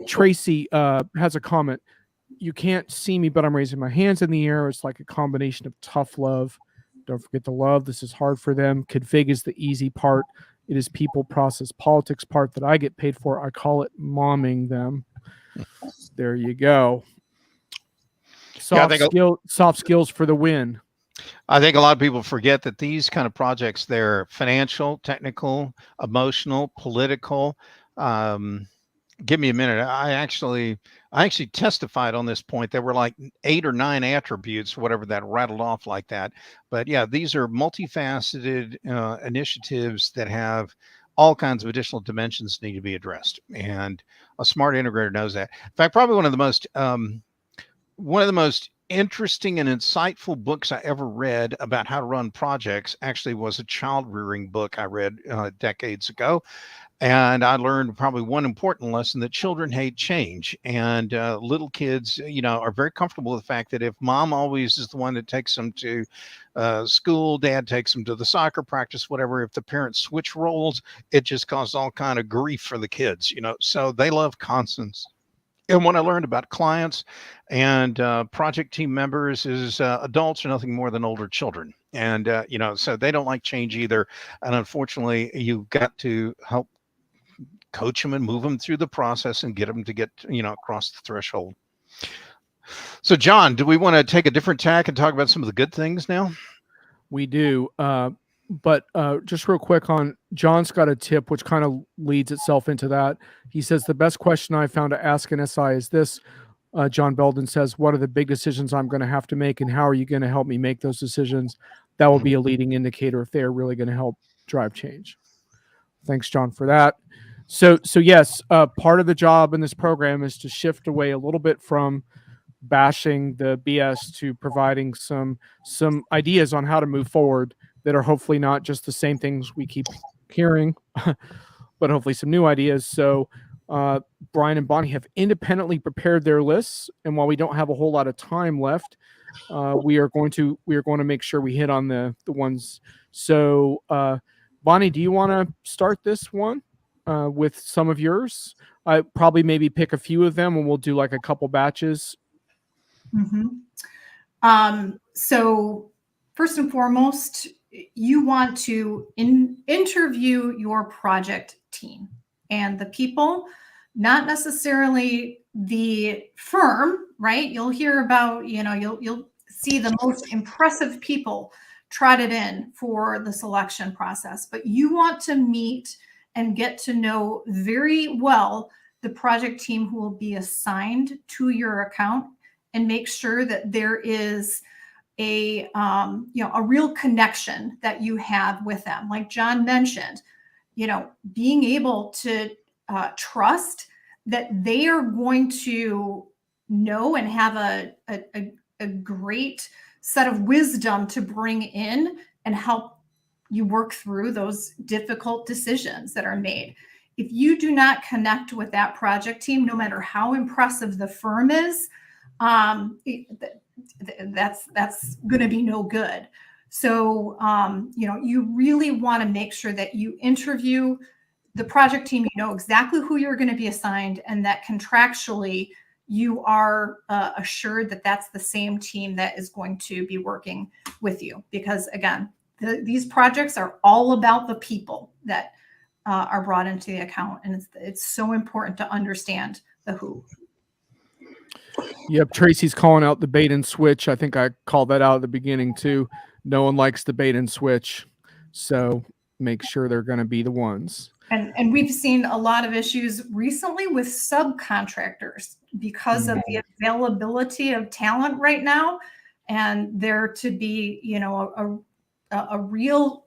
S1: Tracy has a comment. You can't see me, but I'm raising my hands in the air. It's like a combination of tough love. Don't forget the love. This is hard for them. Config is the easy part. It is people, process, politics part that I get paid for. I call it momming them. There you go. Soft skills for the win.
S3: I think a lot of people forget that these kind of projects, they're financial, technical, emotional, political. Give me a minute. I actually testified on this point. There were like 8 or 9 attributes, whatever that rattled off like that. But yeah, these are multifaceted initiatives that have all kinds of additional dimensions need to be addressed. And a smart integrator knows that. In fact, probably one of the most interesting and insightful books I ever read about how to run projects actually was a child rearing book I read decades ago. And I learned probably one important lesson, that children hate change, and little kids, are very comfortable with the fact that if mom always is the one that takes them to school, dad takes them to the soccer practice, whatever, if the parents switch roles, it just causes all kind of grief for the kids, so they love constants. And what I learned about clients and project team members is adults are nothing more than older children. And, so they don't like change either. And unfortunately, you've got to help coach them and move them through the process and get them to get, across the threshold. So, John, do we want to take a different tack and talk about some of the good things now?
S1: We do. But just real quick on John's got a tip, which kind of leads itself into that. He says, the best question I found to ask an SI is this. John Belden says, what are the big decisions I'm going to have to make, and how are you going to help me make those decisions? That will be a leading indicator if they are really going to help drive change. Thanks, John, for that. So yes, part of the job in this program is to shift away a little bit from bashing the BS to providing some ideas on how to move forward that are hopefully not just the same things we keep hearing, but hopefully some new ideas. So Brian and Bonnie have independently prepared their lists, and while we don't have a whole lot of time left, we are going to make sure we hit on the ones. So Bonnie, do you want to start this one with some of yours? I probably maybe pick a few of them, and we'll do like a couple batches.
S2: Mm-hmm. So first and foremost, you want to interview your project team and the people, not necessarily the firm, right? You'll hear about, you'll see the most impressive people trotted in for the selection process, but you want to meet and get to know very well the project team who will be assigned to your account, and make sure that there is a real connection that you have with them. Like John mentioned, being able to trust that they are going to know and have a great set of wisdom to bring in and help you work through those difficult decisions that are made. If you do not connect with that project team, no matter how impressive the firm is, that's going to be no good. So, you really want to make sure that you interview the project team, exactly who you're going to be assigned, and that contractually you are assured that that's the same team that is going to be working with you. Because again, these projects are all about the people that are brought into the account. And it's so important to understand the who.
S1: Yep, Tracy's calling out the bait and switch. I think I called that out at the beginning too. No one likes the bait and switch, so make sure they're going to be the ones.
S2: And we've seen a lot of issues recently with subcontractors because of the availability of talent right now, and there to be a real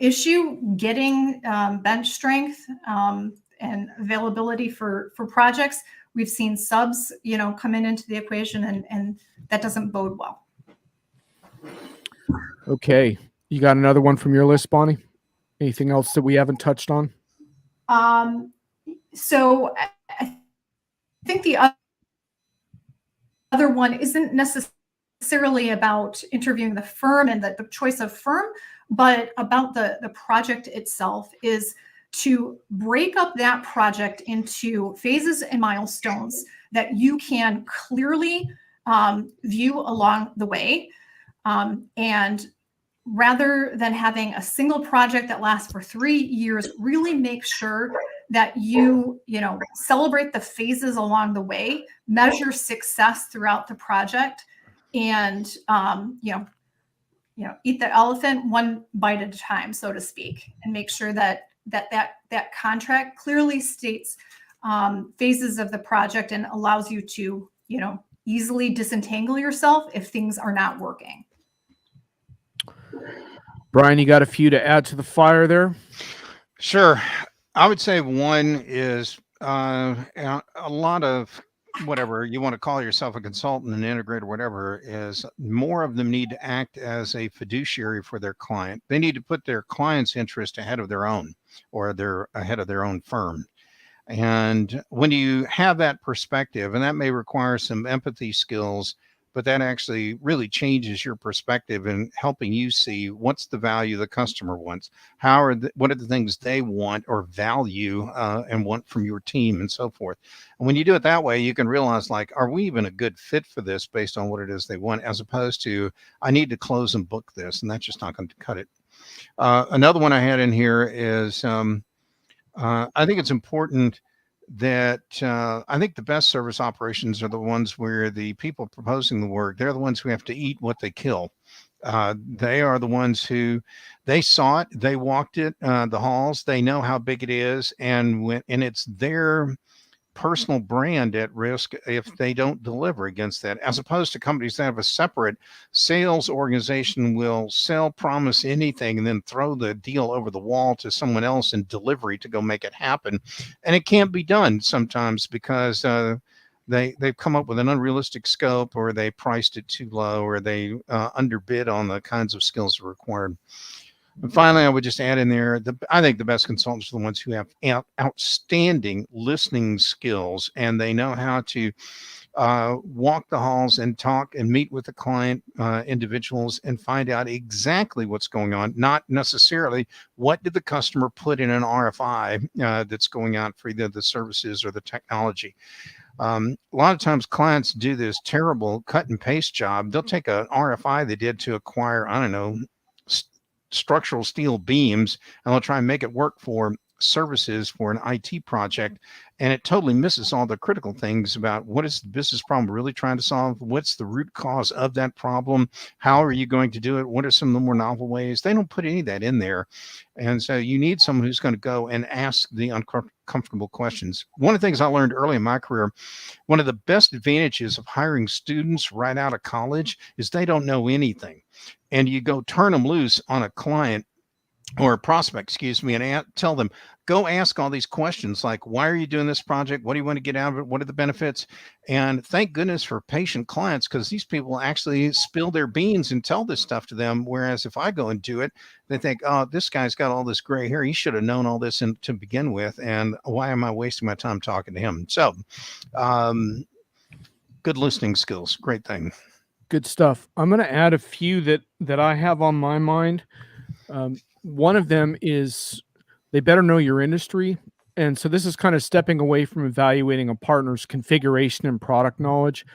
S2: issue getting bench strength and availability for projects. We've seen subs, come into the equation, and that doesn't bode well.
S1: Okay. You got another one from your list, Bonnie? Anything else that we haven't touched on?
S2: So I think the other one isn't necessarily about interviewing the firm and the choice of firm, but about the project itself, is to break up that project into phases and milestones that you can clearly view along the way. And rather than having a single project that lasts for 3 years, really make sure that you celebrate the phases along the way, measure success throughout the project, and eat the elephant one bite at a time, so to speak, and make sure that contract clearly states phases of the project and allows you to easily disentangle yourself if things are not working.
S1: Brian, you got a few to add to the fire there?
S3: Sure. I would say one is a lot of whatever you want to call yourself, a consultant, an integrator, whatever, is more of them need to act as a fiduciary for their client. They need to put their client's interest ahead of their own, or they're ahead of their own firm. And when you have that perspective, and that may require some empathy skills, but that actually really changes your perspective in helping you see what's the value the customer wants, what are the things they want or value and want from your team, and so forth. And when you do it that way, you can realize, like, are we even a good fit for this based on what it is they want, as opposed to, I need to close and book this, and that's just not going to cut it. Another one I had in here is I think it's important that I think the best service operations are the ones where the people proposing the work, they're the ones who have to eat what they kill. They are the ones who, they saw it, they walked it, the halls, they know how big it is, and it's their personal brand at risk if they don't deliver against that, as opposed to companies that have a separate sales organization will sell, promise anything, and then throw the deal over the wall to someone else in delivery to go make it happen. And it can't be done sometimes because they've come up with an unrealistic scope, or they priced it too low, or they underbid on the kinds of skills required. And finally, I would just add in there, I think the best consultants are the ones who have outstanding listening skills, and they know how to walk the halls and talk and meet with the client individuals and find out exactly what's going on, not necessarily what did the customer put in an RFI that's going out for either the services or the technology. A lot of times clients do this terrible cut and paste job. They'll take an RFI they did to acquire, I don't know, structural steel beams, and they'll try and make it work for services for an IT project, and it totally misses all the critical things about what is the business problem really trying to solve, what's the root cause of that problem, how are you going to do it, what are some of the more novel ways. They don't put any of that in there. And so you need someone who's going to go and ask the uncomfortable questions. One of the things I learned early in my career, one of the best advantages of hiring students right out of college is they don't know anything. And you go turn them loose on a client or a prospect, excuse me, and tell them, go ask all these questions like, why are you doing this project? What do you want to get out of it? What are the benefits? And thank goodness for patient clients, because these people actually spill their beans and tell this stuff to them. Whereas if I go and do it, they think, oh, this guy's got all this gray hair. He should have known all this to begin with. And why am I wasting my time talking to him? So good listening skills. Great thing.
S1: Good stuff. I'm going to add a few that I have on my mind. One of them is they better know your industry. And so this is kind of stepping away from evaluating a partner's configuration and product knowledge.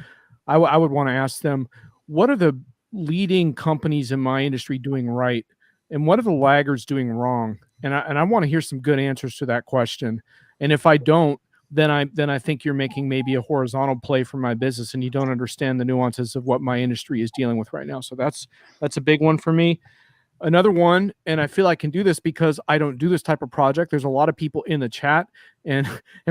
S1: I would want to ask them, what are the leading companies in my industry doing right? And what are the laggards doing wrong? And I want to hear some good answers to that question. And if I don't, then I think you're making maybe a horizontal play for my business, and you don't understand the nuances of what my industry is dealing with right now. So that's a big one for me. Another one, and I feel I can do this because I don't do this type of project. There's a lot of people in the chat and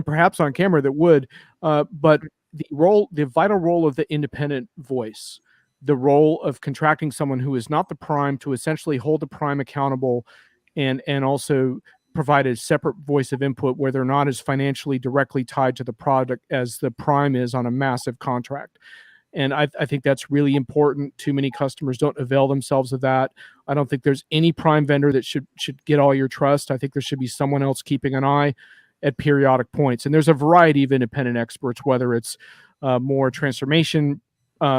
S1: perhaps on camera that would, but the vital role of the independent voice, the role of contracting someone who is not the prime to essentially hold the prime accountable and also provide a separate voice of input where they're not as financially directly tied to the product as the prime is on a massive contract. And I think that's really important. Too many customers don't avail themselves of that. I don't think there's any prime vendor that should get all your trust. I think there should be someone else keeping an eye at periodic points. And there's a variety of independent experts, whether it's more transformation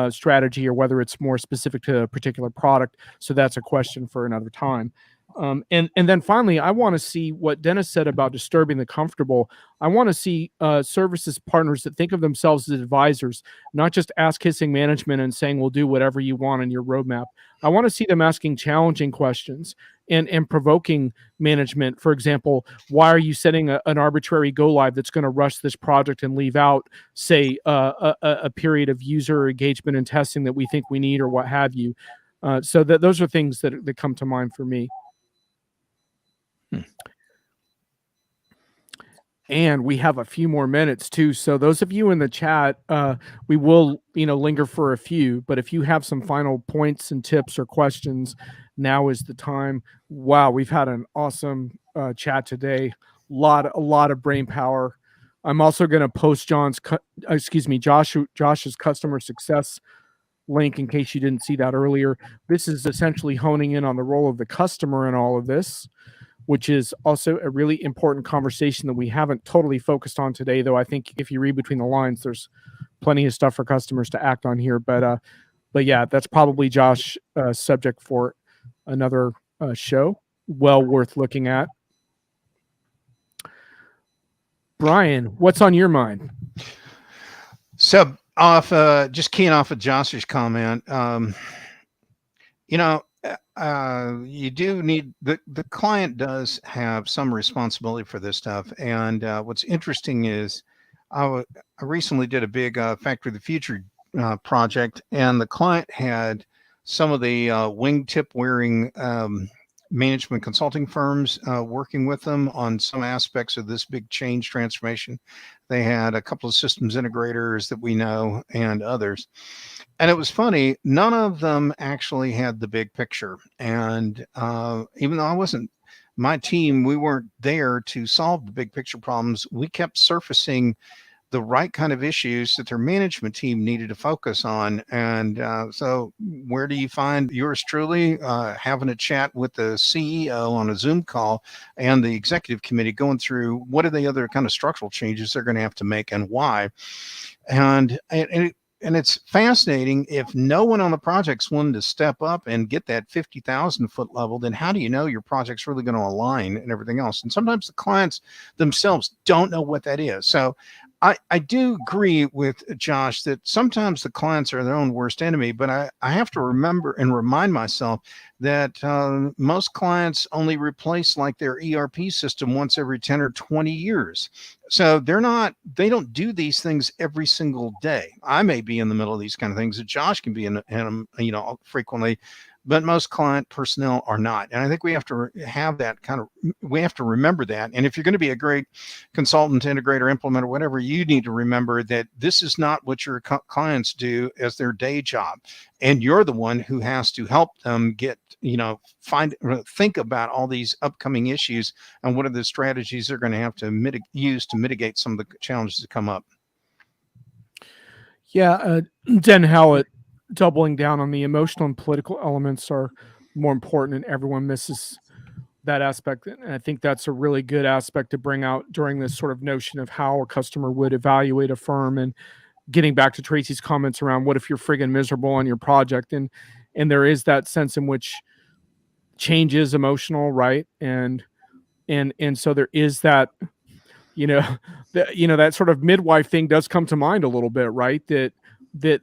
S1: strategy or whether it's more specific to a particular product. So that's a question for another time. And then finally, I want to see what Dennis said about disturbing the comfortable. I want to see services partners that think of themselves as advisors, not just ask kissing management and saying we'll do whatever you want in your roadmap. I want to see them asking challenging questions and provoking management. For example, why are you setting an arbitrary go live that's going to rush this project and leave out, say, a period of user engagement and testing that we think we need, or what have you? So that those are things that come to mind for me. And we have a few more minutes too. So those of you in the chat, we will, linger for a few, but if you have some final points and tips or questions, now is the time. Wow. We've had an awesome chat today. A lot of brain power. I'm also going to post Josh's customer success link in case you didn't see that earlier. This is essentially honing in on the role of the customer in all of this, which is also a really important conversation that we haven't totally focused on today, though I think if you read between the lines, there's plenty of stuff for customers to act on here. But yeah, that's probably Josh subject for another show. Well worth looking at. Brian, what's on your mind?
S3: So just keying off of Josh's comment, you do need the client does have some responsibility for this stuff. And what's interesting is I recently did a big Factory of the Future project, and the client had some of the wingtip wearing management consulting firms working with them on some aspects of this big change transformation. They had a couple of systems integrators that we know and others. And it was funny, none of them actually had the big picture. And even though my team, we weren't there to solve the big picture problems, we kept surfacing the right kind of issues that their management team needed to focus on. And so where do you find yours truly having a chat with the CEO on a Zoom call and the executive committee going through what are the other kind of structural changes they're going to have to make and why? And it's fascinating. If no one on the project's willing to step up and get that 50,000 foot level, then how do you know your project's really going to align and everything else? And sometimes the clients themselves don't know what that is. So I do agree with Josh that sometimes the clients are their own worst enemy, but I have to remember and remind myself that most clients only replace like their ERP system once every 10 or 20 years. So they don't do these things every single day. I may be in the middle of these kind of things that Josh can be in them, frequently, but most client personnel are not. And I think we have to have that we have to remember that. And if you're going to be a great consultant, integrator, implementer, whatever, you need to remember that this is not what your clients do as their day job. And you're the one who has to help them think about all these upcoming issues and what are the strategies they're going to have to use to mitigate some of the challenges that come up.
S1: Yeah, Den Howlett, doubling down on the emotional and political elements are more important, and everyone misses that aspect. And I think that's a really good aspect to bring out during this sort of notion of how a customer would evaluate a firm. And getting back to Tracy's comments around what if you're friggin' miserable on your project, and there is that sense in which change is emotional, right? And so there is that, that sort of midwife thing does come to mind a little bit, right? That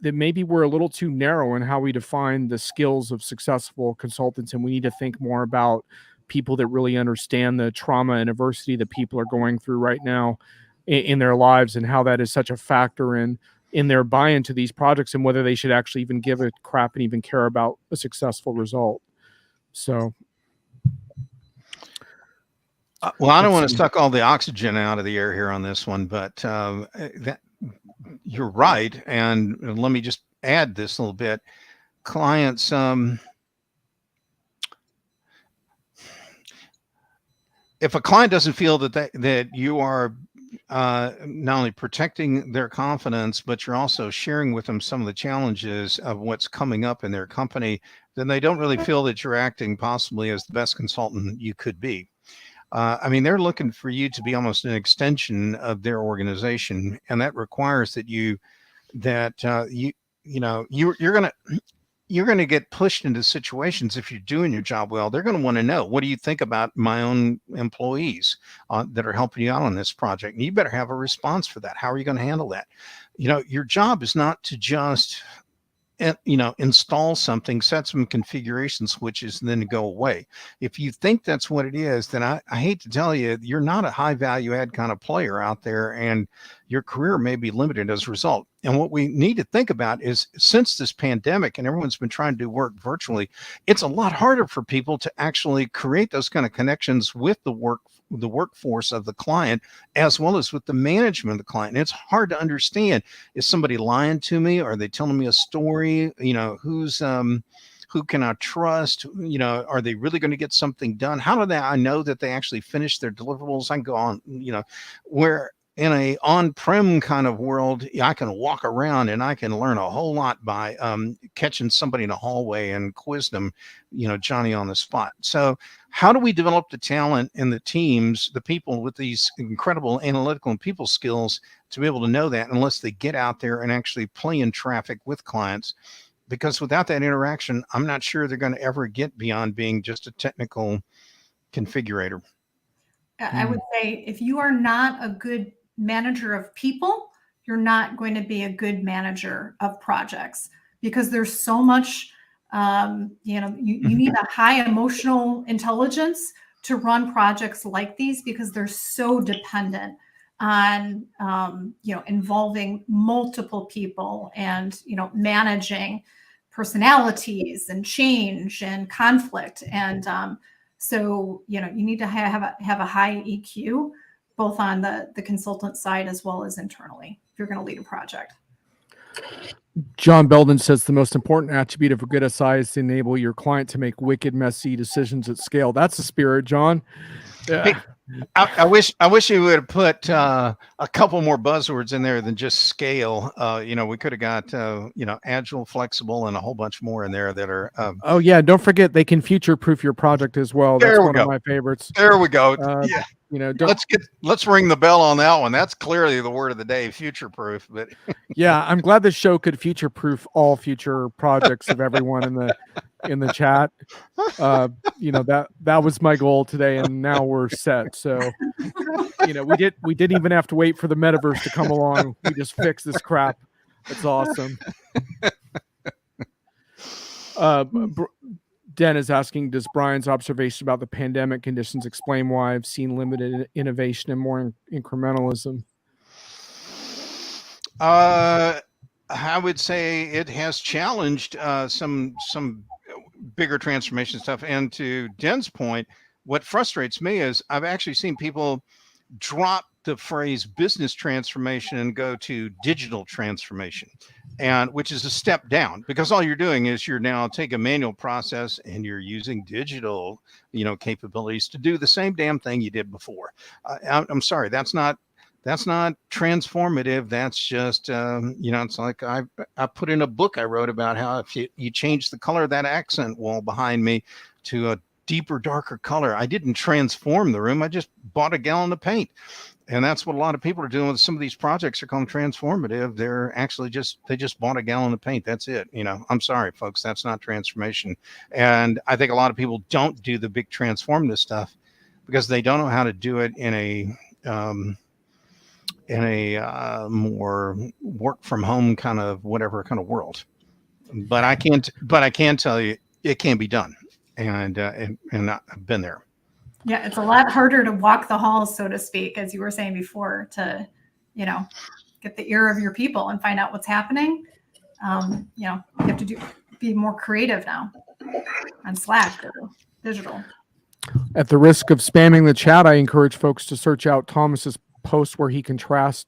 S1: maybe we're a little too narrow in how we define the skills of successful consultants, and we need to think more about people that really understand the trauma and adversity that people are going through right now in their lives, and how that is such a factor in their buy-in to these projects, and whether they should actually even give a crap and even care about a successful result. So
S3: well, I don't want to suck all the oxygen out of the air here on this one, but you're right. And let me just add this a little bit. Clients, if a client doesn't feel that you are not only protecting their confidence, but you're also sharing with them some of the challenges of what's coming up in their company, then they don't really feel that you're acting possibly as the best consultant you could be. They're looking for you to be almost an extension of their organization, and that requires that you're going to, you're going to get pushed into situations. If you're doing your job well, they're going to want to know, what do you think about my own employees that are helping you out on this project? And you better have a response for that. How are you going to handle that? Your job is not to just install something, set some configuration switches, and then go away. If you think that's what it is, then I hate to tell you, you're not a high value add kind of player out there, and your career may be limited as a result. And what we need to think about is, since this pandemic and everyone's been trying to do work virtually, it's a lot harder for people to actually create those kind of connections with the workforce of the client, as well as with the management of the client. And it's hard to understand, is somebody lying to me? Are they telling me a story? Who can I trust? Are they really going to get something done? How do I know that they actually finished their deliverables? I can go on, where in a on-prem kind of world, I can walk around and I can learn a whole lot by catching somebody in a hallway and quiz them, Johnny on the spot. So how do we develop the talent in the teams, the people with these incredible analytical and people skills, to be able to know that, unless they get out there and actually play in traffic with clients? Because without that interaction, I'm not sure they're going to ever get beyond being just a technical configurator.
S2: I would say, if you are not a good manager of people, you're not going to be a good manager of projects, because there's so much, you need a high emotional intelligence to run projects like these, because they're so dependent on, involving multiple people and, managing personalities and change and conflict. And so, you need to have a high EQ, both on the consultant side as well as internally, if you're going to lead a project.
S1: John Belden says the most important attribute of a good SI is to enable your client to make wicked, messy decisions at scale. That's the spirit, John. Yeah.
S3: Hey, I wish you would have put a couple more buzzwords in there than just scale. We could have got agile, flexible, and a whole bunch more in there that are.
S1: Oh yeah, don't forget they can future-proof your project as well. That's one of my favorites.
S3: There we go.
S1: Yeah.
S3: Let's ring the bell on that one. That's clearly the word of the day, future-proof. But
S1: yeah, I'm glad the show could future-proof all future projects of everyone in the chat. That was my goal today, and now we're set. So, we didn't even have to wait for the metaverse to come along. We just fixed this crap. It's awesome. Den is asking, does Brian's observation about the pandemic conditions explain why I've seen limited innovation and more incrementalism?
S3: I would say it has challenged some bigger transformation stuff. And to Den's point, what frustrates me is I've actually seen people drop the phrase business transformation and go to digital transformation, and which is a step down, because all you're doing is you're now take a manual process and you're using digital, capabilities to do the same damn thing you did before. I'm sorry, that's not transformative. That's just, it's like I put in a book I wrote about how if you change the color of that accent wall behind me to a deeper, darker color, I didn't transform the room. I just bought a gallon of paint. And that's what a lot of people are doing with some of these projects. Are called transformative. They're actually they just bought a gallon of paint. That's it. I'm sorry, folks, that's not transformation. And I think a lot of people don't do the big transformative stuff because they don't know how to do it in a more work from home kind of whatever kind of world. But I can tell you it can be done. And I've been there.
S2: Yeah, it's a lot harder to walk the halls, so to speak, as you were saying before, to, get the ear of your people and find out what's happening. You have to be more creative now on Slack or digital.
S1: At the risk of spamming the chat, I encourage folks to search out Thomas's post where he contrasts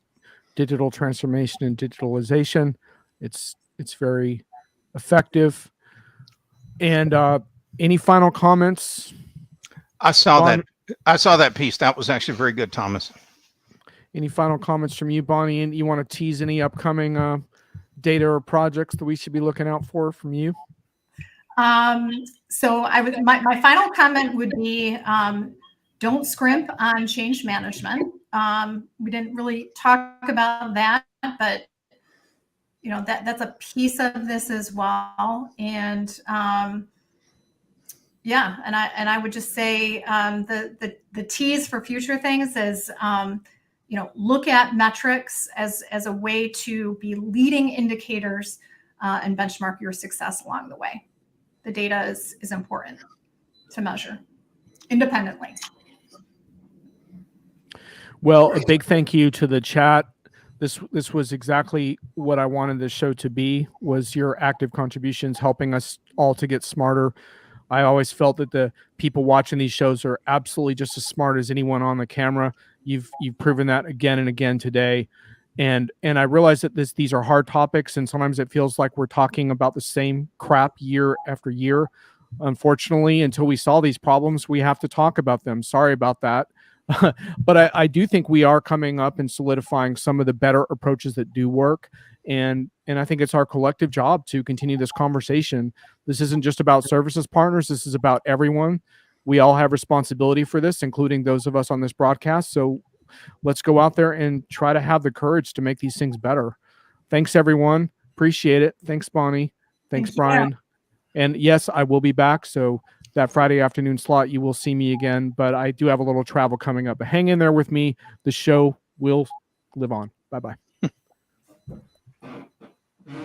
S1: digital transformation and digitalization. It's very effective. And any final comments?
S3: I saw that piece. That was actually very good, Thomas.
S1: Any final comments from you, Bonnie? And you want to tease any upcoming data or projects that we should be looking out for from you?
S2: So my final comment would be, don't scrimp on change management. We didn't really talk about that, but you know, that's a piece of this as well. And yeah, and I would just say the tease for future things is you know, look at metrics as a way to be leading indicators and benchmark your success along the way. The data is important to measure independently.
S1: Well, a big thank you to the chat. This was exactly what I wanted this show to be, was your active contributions helping us all to get smarter. I always felt that the people watching these shows are absolutely just as smart as anyone on the camera. You've proven that again and again today. And I realize that these are hard topics, and sometimes it feels like we're talking about the same crap year after year. Unfortunately, until we solve these problems, we have to talk about them. Sorry about that. But I do think we are coming up and solidifying some of the better approaches that do work. And I think it's our collective job to continue this conversation. This isn't just about services partners. This is about everyone. We all have responsibility for this, including those of us on this broadcast. So let's go out there and try to have the courage to make these things better. Thanks, everyone. Appreciate it. Thanks, Bonnie. Thanks, Brian. And yes, I will be back. So that Friday afternoon slot, you will see me again. But I do have a little travel coming up. But hang in there with me. The show will live on. Bye-bye.